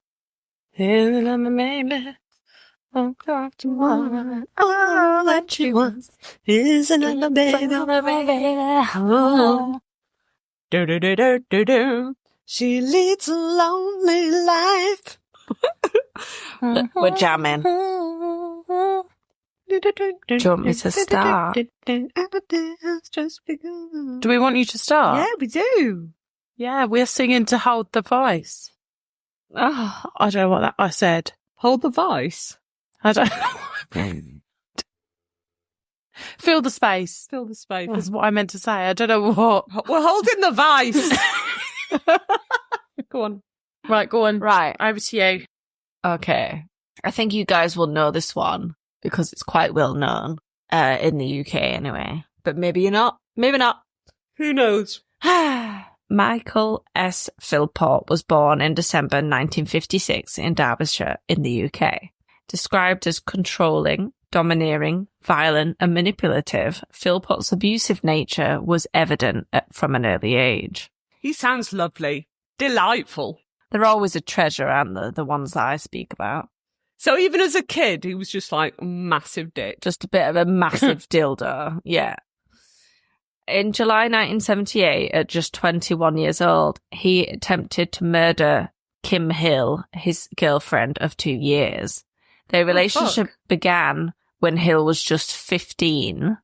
Maybe. All that she wants is another baby. Oh. Do. She leads a lonely life. We're jamming. Do you want me to start? Do we want you to start? Yeah, we do. Yeah, we're singing to Hold the Voice. Oh, I don't know what I said. Hold the voice. I don't know. Fill the space. Fill the space. That's what I meant to say. I don't know what. We're holding the vice. Go on. Right, go on. Right. Over to you. Okay. I think you guys will know this one because it's quite well known in the UK anyway. But maybe you're not. Maybe not. Who knows? Michael S. Philpott was born in December 1956 in Derbyshire in the UK. Described as controlling, domineering, violent and manipulative, Philpott's abusive nature was evident from an early age. He sounds lovely. Delightful. They're always a treasure, aren't they, the ones that I speak about? So even as a kid, he was just like massive dick. Just a bit of a massive dildo, yeah. In July 1978, at just 21 years old, he attempted to murder Kim Hill, his girlfriend of 2 years. Their relationship began when Hill was just 15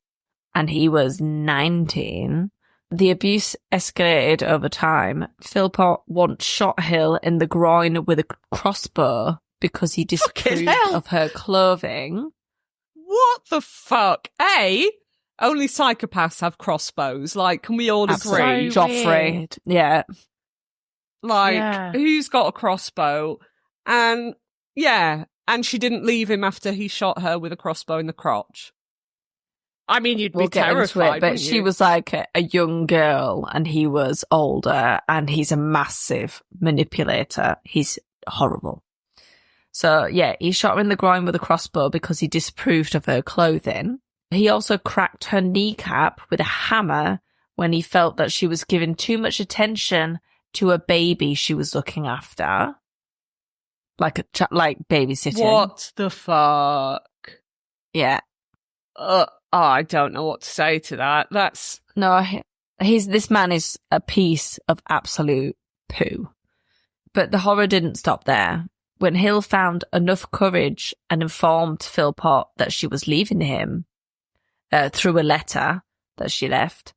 and he was 19. The abuse escalated over time. Philpott once shot Hill in the groin with a crossbow because he disapproved of her clothing. What the fuck? Only psychopaths have crossbows. Like, can we all agree? So Joffrey. weird. Yeah. Like, who's got a crossbow? And, yeah, and she didn't leave him after he shot her with a crossbow in the crotch. I mean, you'd be terrified, but she was like a young girl and he was older and he's a massive manipulator. He's horrible. So, yeah, he shot her in the groin with a crossbow because he disapproved of her clothing. He also cracked her kneecap with a hammer when he felt that she was giving too much attention to a baby she was looking after. Like babysitting. What the fuck? Yeah. I don't know what to say to that. That's... No, this man is a piece of absolute poo. But the horror didn't stop there. When Hill found enough courage and informed Philpott that she was leaving him through a letter that she left,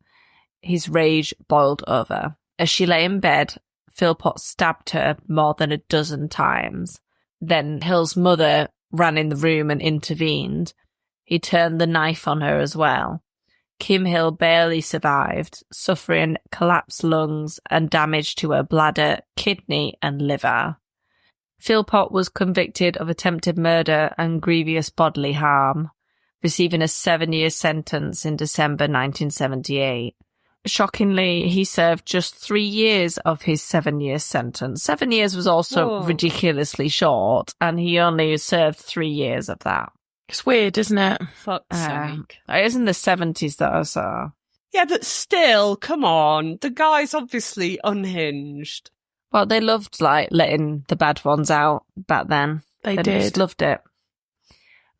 his rage boiled over. As she lay in bed, Philpott stabbed her more than a dozen times. Then Hill's mother ran in the room and intervened. He turned the knife on her as well. Kim Hill barely survived, suffering collapsed lungs and damage to her bladder, kidney and liver. Philpott was convicted of attempted murder and grievous bodily harm, receiving a 7-year sentence in December 1978. Shockingly, he served just 3 years of his 7-year sentence. 7 years was also ridiculously short, and he only served 3 years of that. It's weird, isn't it? Fuck's sake. It was in the 70s that I saw. Yeah, but still, come on. The guy's obviously unhinged. Well, they loved, letting the bad ones out back then. They They did. just loved it.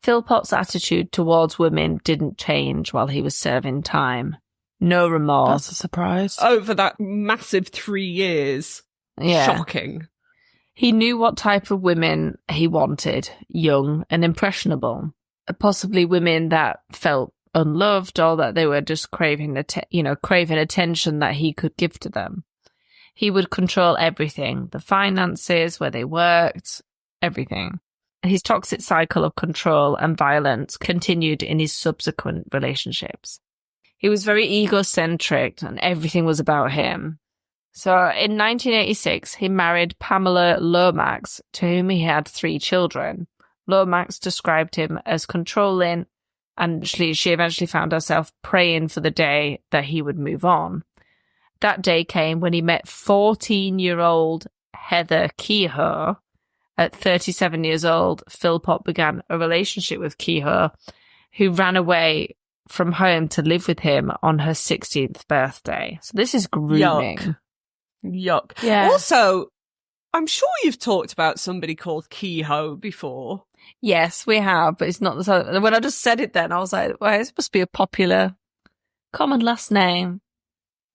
Philpott's attitude towards women didn't change while he was serving time. No remorse. That's a surprise. Over that massive 3 years. Yeah. Shocking. He knew what type of women he wanted, young and impressionable. Possibly women that felt unloved or that they were just craving attention that he could give to them. He would control everything, the finances, where they worked, everything. His toxic cycle of control and violence continued in his subsequent relationships. He was very egocentric and everything was about him. So in 1986, he married Pamela Lomax, to whom he had 3 children. Lomax described him as controlling, and she eventually found herself praying for the day that he would move on. That day came when he met 14-year-old Heather Kehoe. At 37 years old, Philpott began a relationship with Kehoe, who ran away from home to live with him on her 16th birthday. So this is grooming. Yuck. Yeah. Also, I'm sure you've talked about somebody called Kehoe before. Yes, we have, but it's not the same. When I just said it then, I was like, well, it must be a popular, common last name.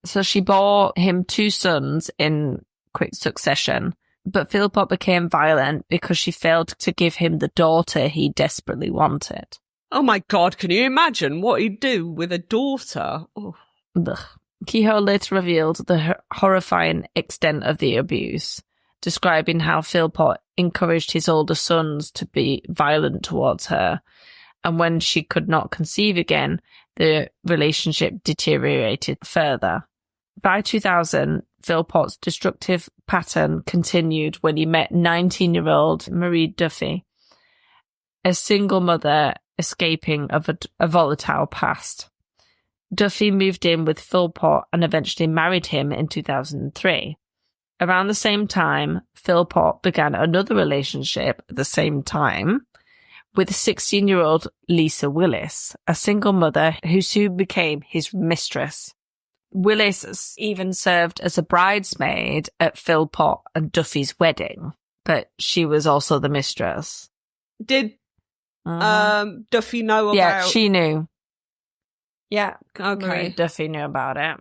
So she bore him 2 sons in quick succession, but Phillpot became violent because she failed to give him the daughter he desperately wanted. Oh my God, can you imagine what he'd do with a daughter? Oh. Ugh. Kehoe later revealed the horrifying extent of the abuse, describing how Phillpot encouraged his older sons to be violent towards her, and when she could not conceive again, the relationship deteriorated further. By 2000, Phillpot's destructive pattern continued when he met 19-year-old Marie Duffy, a single mother escaping of a volatile past. Duffy moved in with Phillpot and eventually married him in 2003. Around the same time, Phillpot began another relationship at the same time with 16-year-old Lisa Willis, a single mother who soon became his mistress. Willis even served as a bridesmaid at Phillpot and Duffy's wedding, but she was also the mistress. Did Duffy know about... Yeah, she knew. Yeah, okay. Marie Duffy knew about it.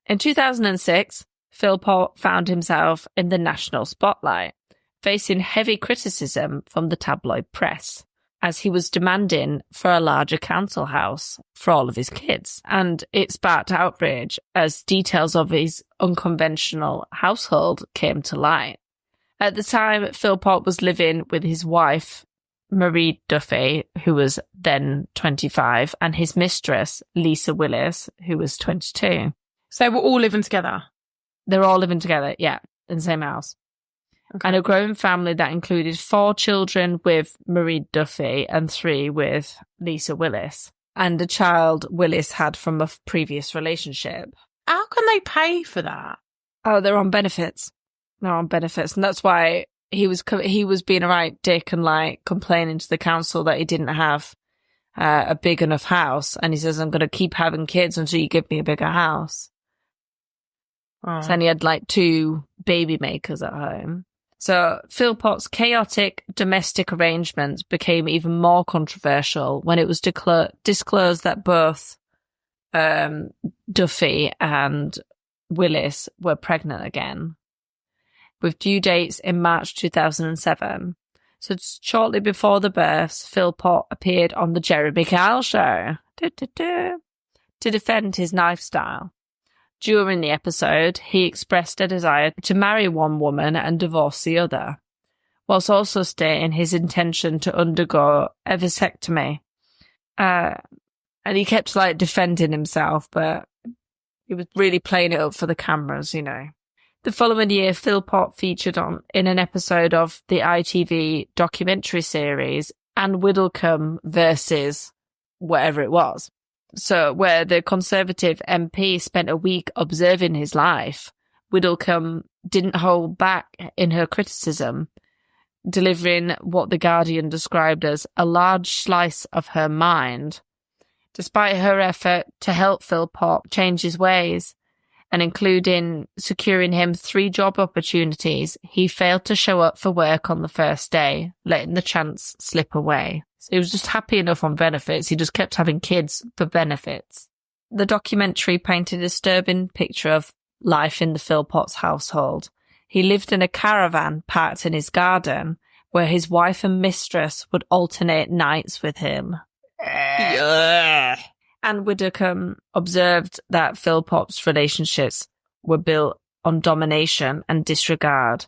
In 2006, Phillpot found himself in the national spotlight, facing heavy criticism from the tabloid press, as he was demanding for a larger council house for all of his kids. And it sparked outrage as details of his unconventional household came to light. At the time, Phillpot was living with his wife, Marie Duffy, who was then 25, and his mistress, Lisa Willis, who was 22. So they were all living together? They're all living together, yeah, in the same house. Okay. And a growing family that included 4 children with Marie Duffy and 3 with Lisa Willis, and a child Willis had from a previous relationship. How can they pay for that? Oh, they're on benefits. They're on benefits, and that's why he was being a right dick and like complaining to the council that he didn't have a big enough house, and he says, "I'm going to keep having kids until you give me a bigger house." Oh. So then he had like 2 baby makers at home. So Phillpot's chaotic domestic arrangements became even more controversial when it was disclosed that both Duffy and Willis were pregnant again, with due dates in March 2007. So shortly before the births, Phillpot appeared on the Jeremy Kyle show to defend his lifestyle. During the episode, he expressed a desire to marry one woman and divorce the other, whilst also stating his intention to undergo a vasectomy. And he kept like defending himself, but he was really playing it up for the cameras, you know. The following year, Phillpot featured in an episode of the ITV documentary series Anne Widdecombe versus whatever it was. So where the Conservative MP spent a week observing his life, Widdecombe didn't hold back in her criticism, delivering what The Guardian described as a large slice of her mind. Despite her effort to help Phillpot change his ways, and including securing him 3 job opportunities, he failed to show up for work on the first day, letting the chance slip away. So he was just happy enough on benefits. He just kept having kids for benefits. The documentary painted a disturbing picture of life in the Phillpot's household. He lived in a caravan parked in his garden, where his wife and mistress would alternate nights with him. Yeah. And Widdecombe observed that Phillpot's relationships were built on domination and disregard,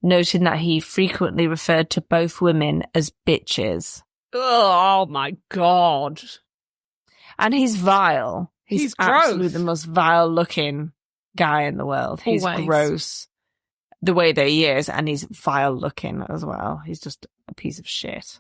noting that he frequently referred to both women as bitches. Oh my God. And he's vile. He's absolutely gross. The most vile looking guy in the world. He's Always. Gross the way that he is, and he's vile looking as well. He's just a piece of shit.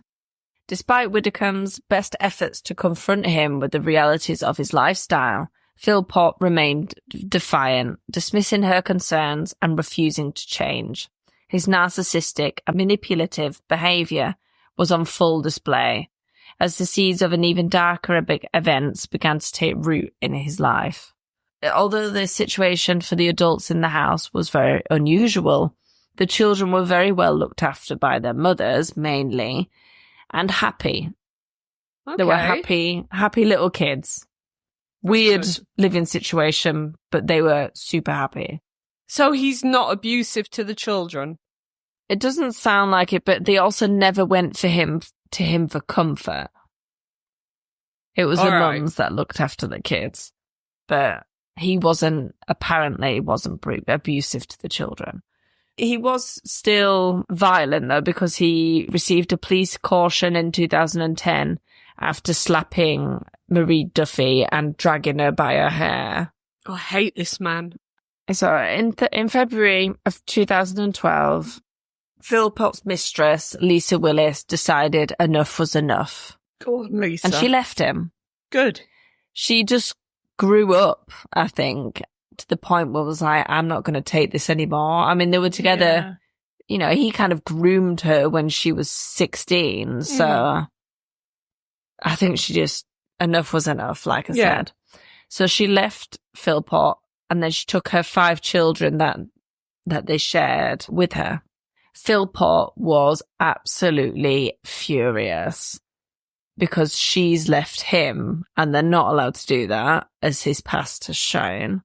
Despite Widdecombe's best efforts to confront him with the realities of his lifestyle, Phillpot remained defiant, dismissing her concerns and refusing to change. His narcissistic and manipulative behaviour was on full display, as the seeds of an even darker events began to take root in his life. Although the situation for the adults in the house was very unusual, The children were very well looked after by their mothers, mainly, and happy. Okay. They were happy little kids. Weird living situation, but they were super happy. So he's not abusive to the children? It doesn't sound like it, but they also never went to him for comfort. It was the mums that looked after the kids. But he wasn't abusive to the children. He was still violent, though, because he received a police caution in 2010 after slapping Marie Duffy and dragging her by her hair. Oh, I hate this man. So in February of 2012, Philpott's mistress, Lisa Willis, decided enough was enough. Go on, Lisa. And she left him. Good. She just grew up, I think, to the point where it was like, I'm not going to take this anymore. I mean, they were together, you know, he kind of groomed her when she was 16. So I think she just, enough was enough, like I said. So she left Philpot, and then she took her 5 children that they shared with her. Philpot was absolutely furious because she's left him, and they're not allowed to do that, as his past has shown.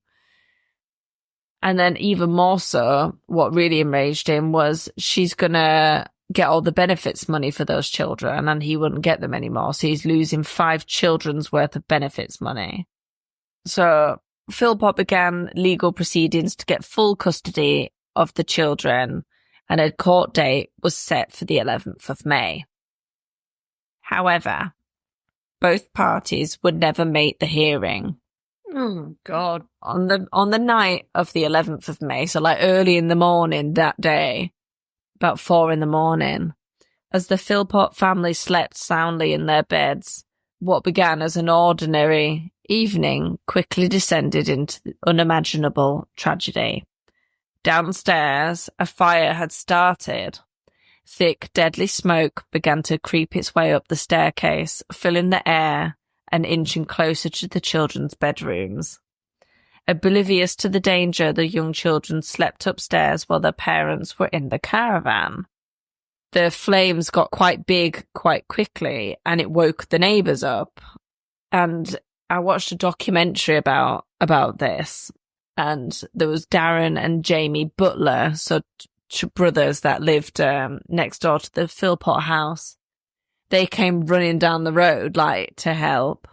And then even more so, what really enraged him was she's going to get all the benefits money for those children, and he wouldn't get them anymore. So he's losing 5 children's worth of benefits money. So Philpot began legal proceedings to get full custody of the children, and a court date was set for the 11th of May. However, both parties would never make the hearing. Oh, God. On the night of the 11th of May, so like early in the morning that day, about 4 a.m, as the Philpot family slept soundly in their beds, what began as an ordinary evening quickly descended into unimaginable tragedy. Downstairs, a fire had started. Thick, deadly smoke began to creep its way up the staircase, filling the air and inching closer to the children's bedrooms. Oblivious to the danger, the young children slept upstairs while their parents were in the caravan. The flames got quite big quite quickly, and it woke the neighbours up. And I watched a documentary about this, and there was Darren and Jamie Butler, so brothers that lived next door to the Philpot house. They came running down the road, like, to help,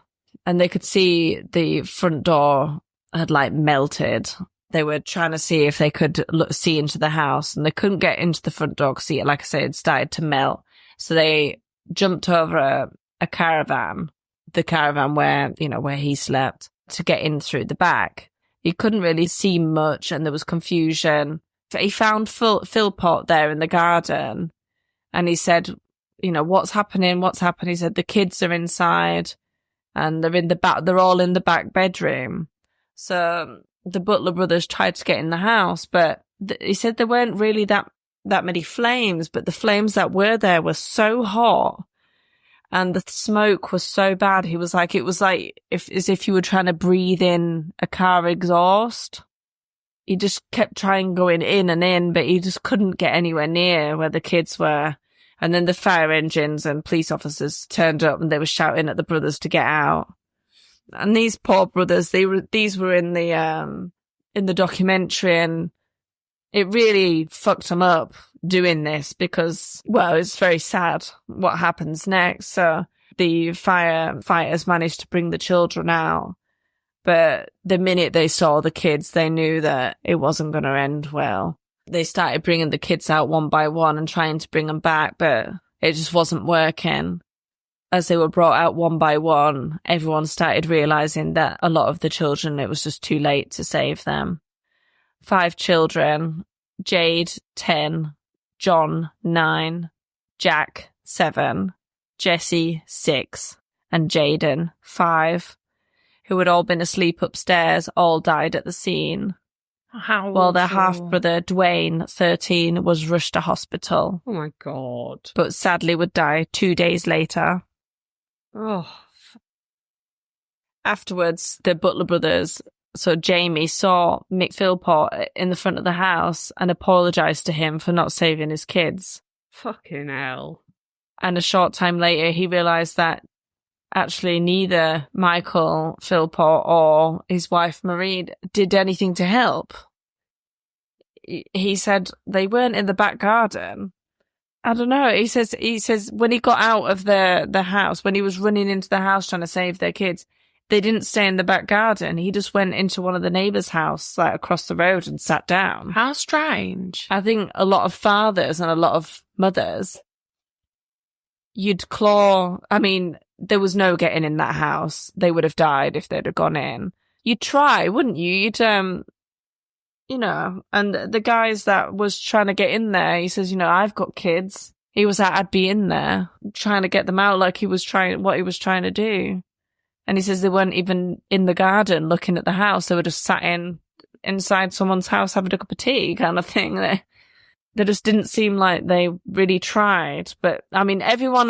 and they could see the front door had, like, melted. They were trying to see if they could see into the house, and they couldn't get into the front door because, like I said, it started to melt. So they jumped over a caravan, the caravan where he slept, to get in through the back. He couldn't really see much, and there was confusion. He found Philpot there in the garden, and he said, what's happening? He said, the kids are inside, and they're in the back. They're all in the back bedroom. So the Butler brothers tried to get in the house, but he said there weren't really that many flames, but the flames that were there were so hot, and the smoke was so bad. He was like, it was like as if you were trying to breathe in a car exhaust. He just kept trying going in and in, but he just couldn't get anywhere near where the kids were. And then the fire engines and police officers turned up, and they were shouting at the brothers to get out. And these poor brothers, these were in the documentary, and it really fucked them up doing this because, well, it's very sad what happens next. So the firefighters managed to bring the children out, but the minute they saw the kids, they knew that it wasn't going to end well. They started bringing the kids out one by one and trying to bring them back, but it just wasn't working. As they were brought out one by one, everyone started realizing that a lot of the children, it was just too late to save them. 5 children, Jade, 10, John, 9, Jack, 7, Jesse, 6, and Jaden, 5, who had all been asleep upstairs, all died at the scene. How While their awful. half-brother, Dwayne, 13, was rushed to hospital, Oh, my God. but sadly would die 2 days later. Oh, Afterwards, the Butler brothers so Jamie saw Mick Philpott in the front of the house and apologised to him for not saving his kids. Fucking hell. And a short time later, he realised that actually neither Michael Philpott or his wife Marie did anything to help. He said they weren't in the back garden. I don't know. He says when he got out of the house, when he was running into the house trying to save their kids, they didn't stay in the back garden. He just went into one of the neighbours' house, like across the road, and sat down. How strange. I think a lot of fathers and a lot of mothers, you'd claw. I mean, there was no getting in that house. They would have died if they'd have gone in. You'd try, wouldn't you? You'd, you know, and the guys that was trying to get in there, he says, you know, I've got kids. He was like, I'd be in there trying to get them out like what he was trying to do. And he says they weren't even in the garden looking at the house. They were just sat inside someone's house having a cup of tea kind of thing. They just didn't seem like they really tried. But, I mean, everyone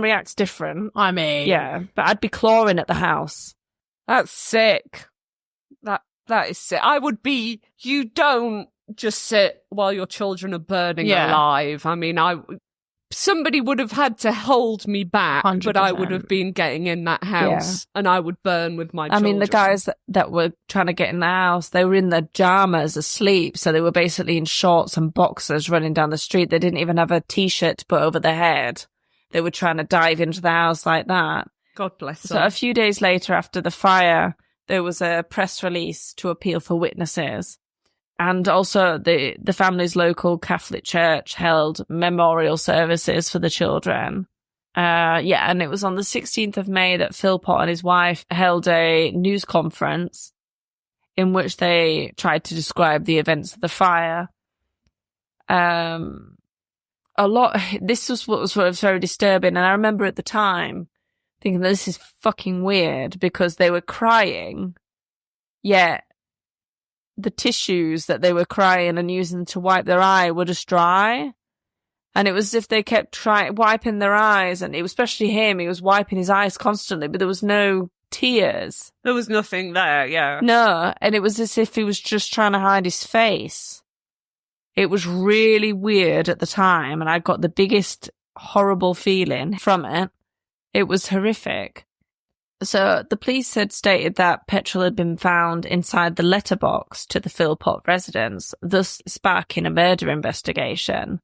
reacts different. I mean... Yeah, but I'd be clawing at the house. That's sick. That is sick. I would be... You don't just sit while your children are burning alive. I mean, somebody would have had to hold me back, 100%. But I would have been getting in that house and I would burn with my children. I mean, the guys that were trying to get in the house, they were in their pajamas asleep. So they were basically in shorts and boxers running down the street. They didn't even have a T-shirt to put over their head. They were trying to dive into the house like that. God bless them. So a few days later after the fire, there was a press release to appeal for witnesses. And also the family's local Catholic church held memorial services for the children. And it was on the 16th of May that Philpott and his wife held a news conference in which they tried to describe the events of the fire. This was what was very disturbing. And I remember at the time thinking, this is fucking weird, because they were crying, yet the tissues that they were crying and using to wipe their eye were just dry. And it was as if they kept wiping their eyes, and it was especially him, he was wiping his eyes constantly, but there was no tears. There was nothing there, yeah. No, and it was as if he was just trying to hide his face. It was really weird at the time, and I got the biggest horrible feeling from it. It was horrific. So the police had stated that petrol had been found inside the letterbox to the Philpott residence, thus sparking a murder investigation.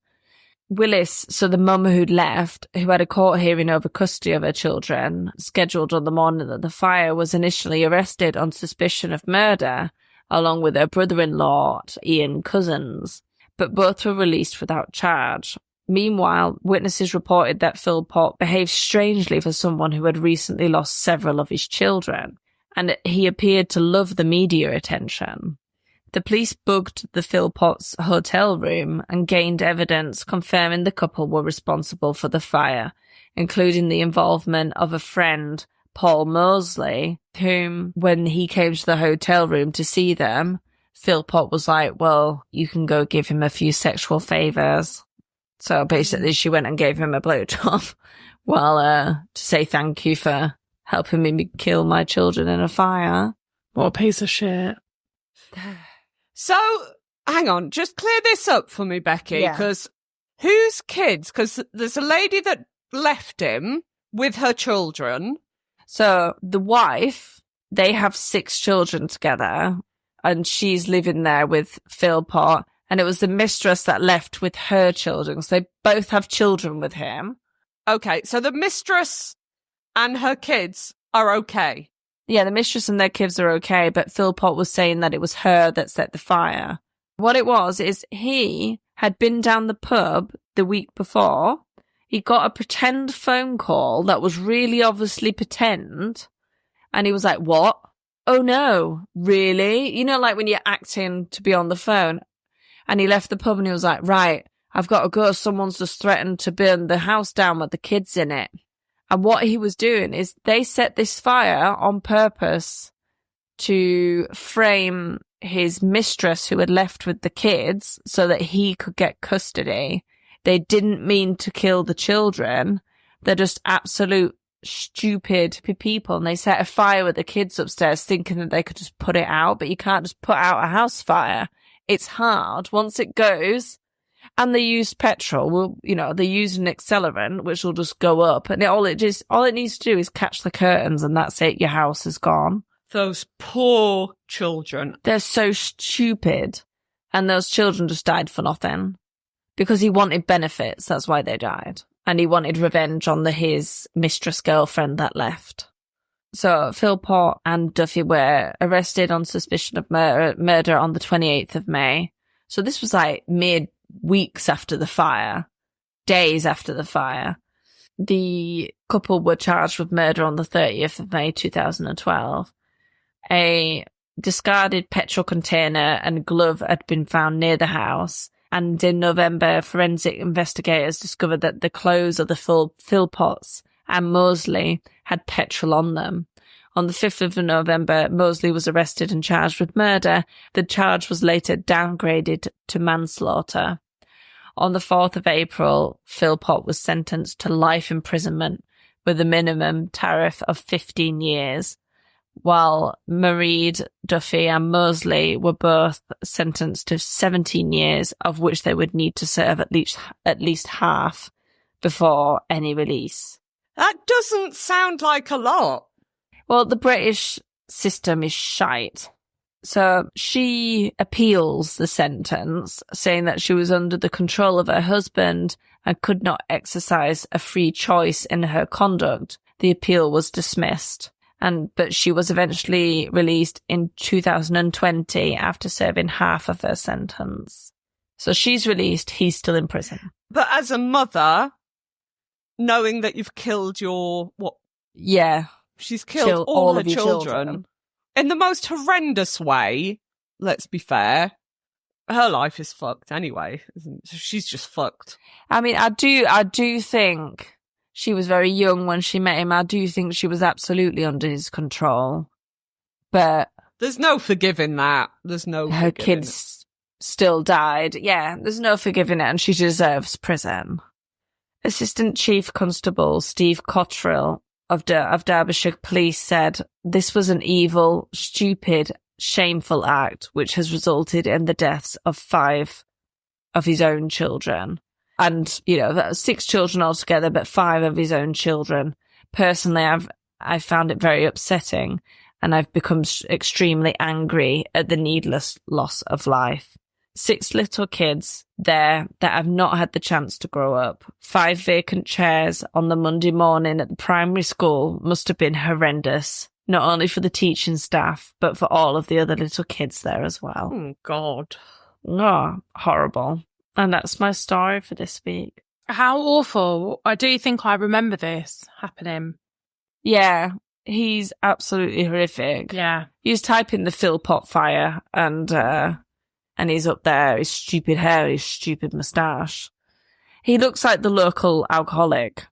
Willis, so the mum who'd left, who had a court hearing over custody of her children, scheduled on the morning of the fire, was initially arrested on suspicion of murder, along with her brother-in-law, Ian Cousins, but both were released without charge. Meanwhile, witnesses reported that Philpott behaved strangely for someone who had recently lost several of his children, and he appeared to love the media attention. The police bugged the Philpotts' hotel room and gained evidence confirming the couple were responsible for the fire, including the involvement of a friend, Paul Mosley, whom, when he came to the hotel room to see them, Philpott was like, well, you can go give him a few sexual favours. So basically she went and gave him a blowjob to say thank you for helping me kill my children in a fire. What a piece of shit. So, hang on, just clear this up for me, Becky, because whose kids? Because there's a lady that left him with her children. So the wife, they have 6 children together, and she's living there with Philpott. And it was the mistress that left with her children. So they both have children with him. Okay, so the mistress and her kids are okay. Yeah, the mistress and their kids are okay, but Philpott was saying that it was her that set the fire. What it was is he had been down the pub the week before. He got a pretend phone call that was really obviously pretend. And he was like, what? Oh no, really? You know, like when you're acting to be on the phone. And he left the pub and he was like, right, I've got to go. Someone's just threatened to burn the house down with the kids in it. And what he was doing is they set this fire on purpose to frame his mistress who had left with the kids so that he could get custody. They didn't mean to kill the children. They're just absolute stupid people, and they set a fire with the kids upstairs thinking that they could just put it out, but you can't just put out a house fire. It's hard once it goes. And they use petrol. Well, you know, they use an accelerant, which will just go up. And all it needs to do is catch the curtains, and that's it. Your house is gone. Those poor children. They're so stupid. And those children just died for nothing. Because he wanted benefits. That's why they died. And he wanted revenge on his mistress girlfriend that left. So Philpot and Duffy were arrested on suspicion of murder on the 28th of May. So this was like weeks after the fire, days after the fire. The couple were charged with murder on the 30th of May 2012. A discarded petrol container and glove had been found near the house, and in November, forensic investigators discovered that the clothes of the Philpots and Mosley had petrol on them. On the 5th of November, Mosley was arrested and charged with murder. The charge was later downgraded to manslaughter. On the 4th of April, Philpot was sentenced to life imprisonment with a minimum tariff of 15 years, while Mareed, Duffy and Mosley were both sentenced to 17 years, of which they would need to serve at least half before any release. That doesn't sound like a lot. Well, the British system is shite. So she appeals the sentence, saying that she was under the control of her husband and could not exercise a free choice in her conduct. The appeal was dismissed, but she was eventually released in 2020 after serving half of her sentence. So she's released, he's still in prison. But as a mother, knowing that you've killed Yeah. She's killed all her children in the most horrendous way. Let's be fair. Her life is fucked anyway. She's just fucked. I mean, I do think she was very young when she met him. I do think she was absolutely under his control. But there's no forgiving that. Her kids still died. Yeah, there's no forgiving it, and she deserves prison. Assistant Chief Constable Steve Cottrell of Derbyshire Police said, "This was an evil, stupid, shameful act which has resulted in the deaths of 5 of his own children." And, 6 children altogether, but 5 of his own children. Personally, I've found it very upsetting, and I've become extremely angry at the needless loss of life. 6 little kids there that have not had the chance to grow up. 5 vacant chairs on the Monday morning at the primary school must have been horrendous, not only for the teaching staff, but for all of the other little kids there as well. Oh, God. Oh, horrible. And that's my story for this week. How awful. I do think I remember this happening. Yeah, he's absolutely horrific. Yeah. You just type in the Philpot fire and he's up there, his stupid hair, his stupid moustache. He looks like the local alcoholic.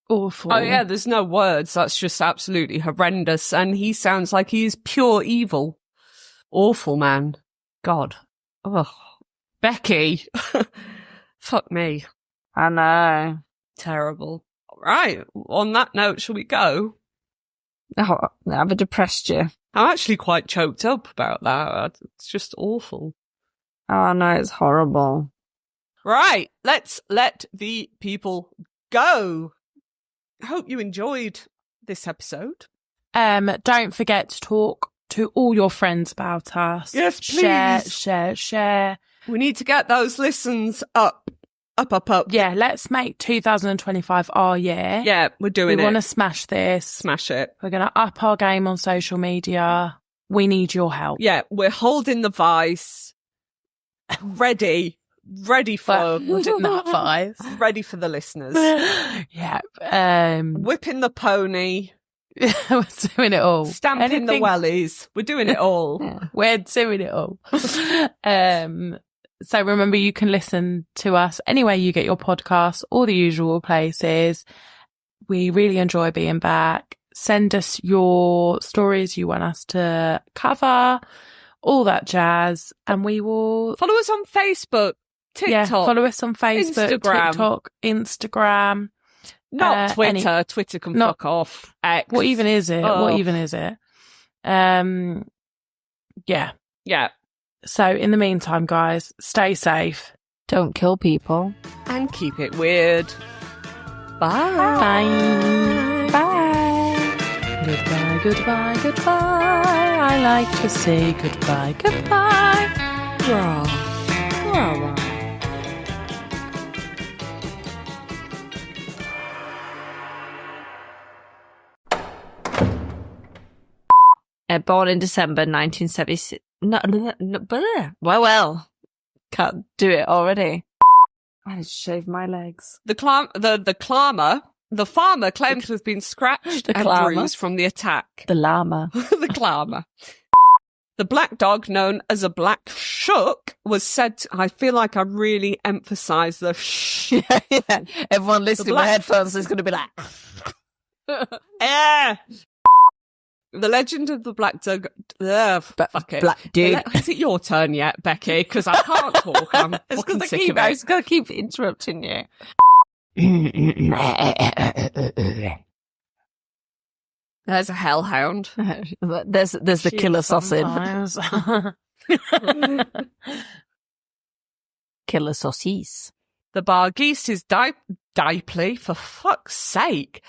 Awful. Oh, yeah, there's no words. That's just absolutely horrendous. And he sounds like he's pure evil. Awful, man. God. Ugh. Becky. Fuck me. I know. Terrible. All right. On that note, shall we go? Oh, have I depressed you? I'm actually quite choked up about that. It's just awful. Oh, no, it's horrible. Right, let's let the people go. I hope you enjoyed this episode. Don't forget to talk to all your friends about us. Yes, please. Share. We need to get those listens up. Up. Yeah, let's make 2025 our year. Yeah, we're doing it. We want to smash this. Smash it. We're going to up our game on social media. We need your help. Yeah, we're holding the vice. Ready for holding that vice. Ready for the listeners. Yeah. Whipping the pony. We're doing it all. Stamping the wellies. We're doing it all. Yeah, we're doing it all. So remember, you can listen to us anywhere you get your podcasts, all the usual places. We really enjoy being back. Send us your stories you want us to cover, all that jazz, and we will... Follow us on Facebook, TikTok. Yeah, follow us on Facebook, Instagram. TikTok, Instagram. Not Twitter. Twitter can fuck off. X. What even is it? Oh. What even is it? Yeah. Yeah. So in the meantime, guys, stay safe. Don't kill people. And keep it weird. Bye. Bye. Bye. Goodbye, goodbye, goodbye. I like to say goodbye, goodbye. Rah. Rah, rah. Born in December 1976. Well. Can't do it already. I need to shave my legs. The farmer claimed to have been scratched and bruised from the attack. The llama. The clamor. The black dog, known as a black shook, was said to, I feel like I really emphasise the yeah. Everyone listening with headphones is going to be like... The legend of the black dog... fuck it. Black dude. Is it your turn yet, Becky? Because I can't talk. I'm fucking sick of it. I was going to keep interrupting you. There's a hellhound. There's the killer sausage. Killer saucisse. The bar geese is Dipely, for fuck's sake.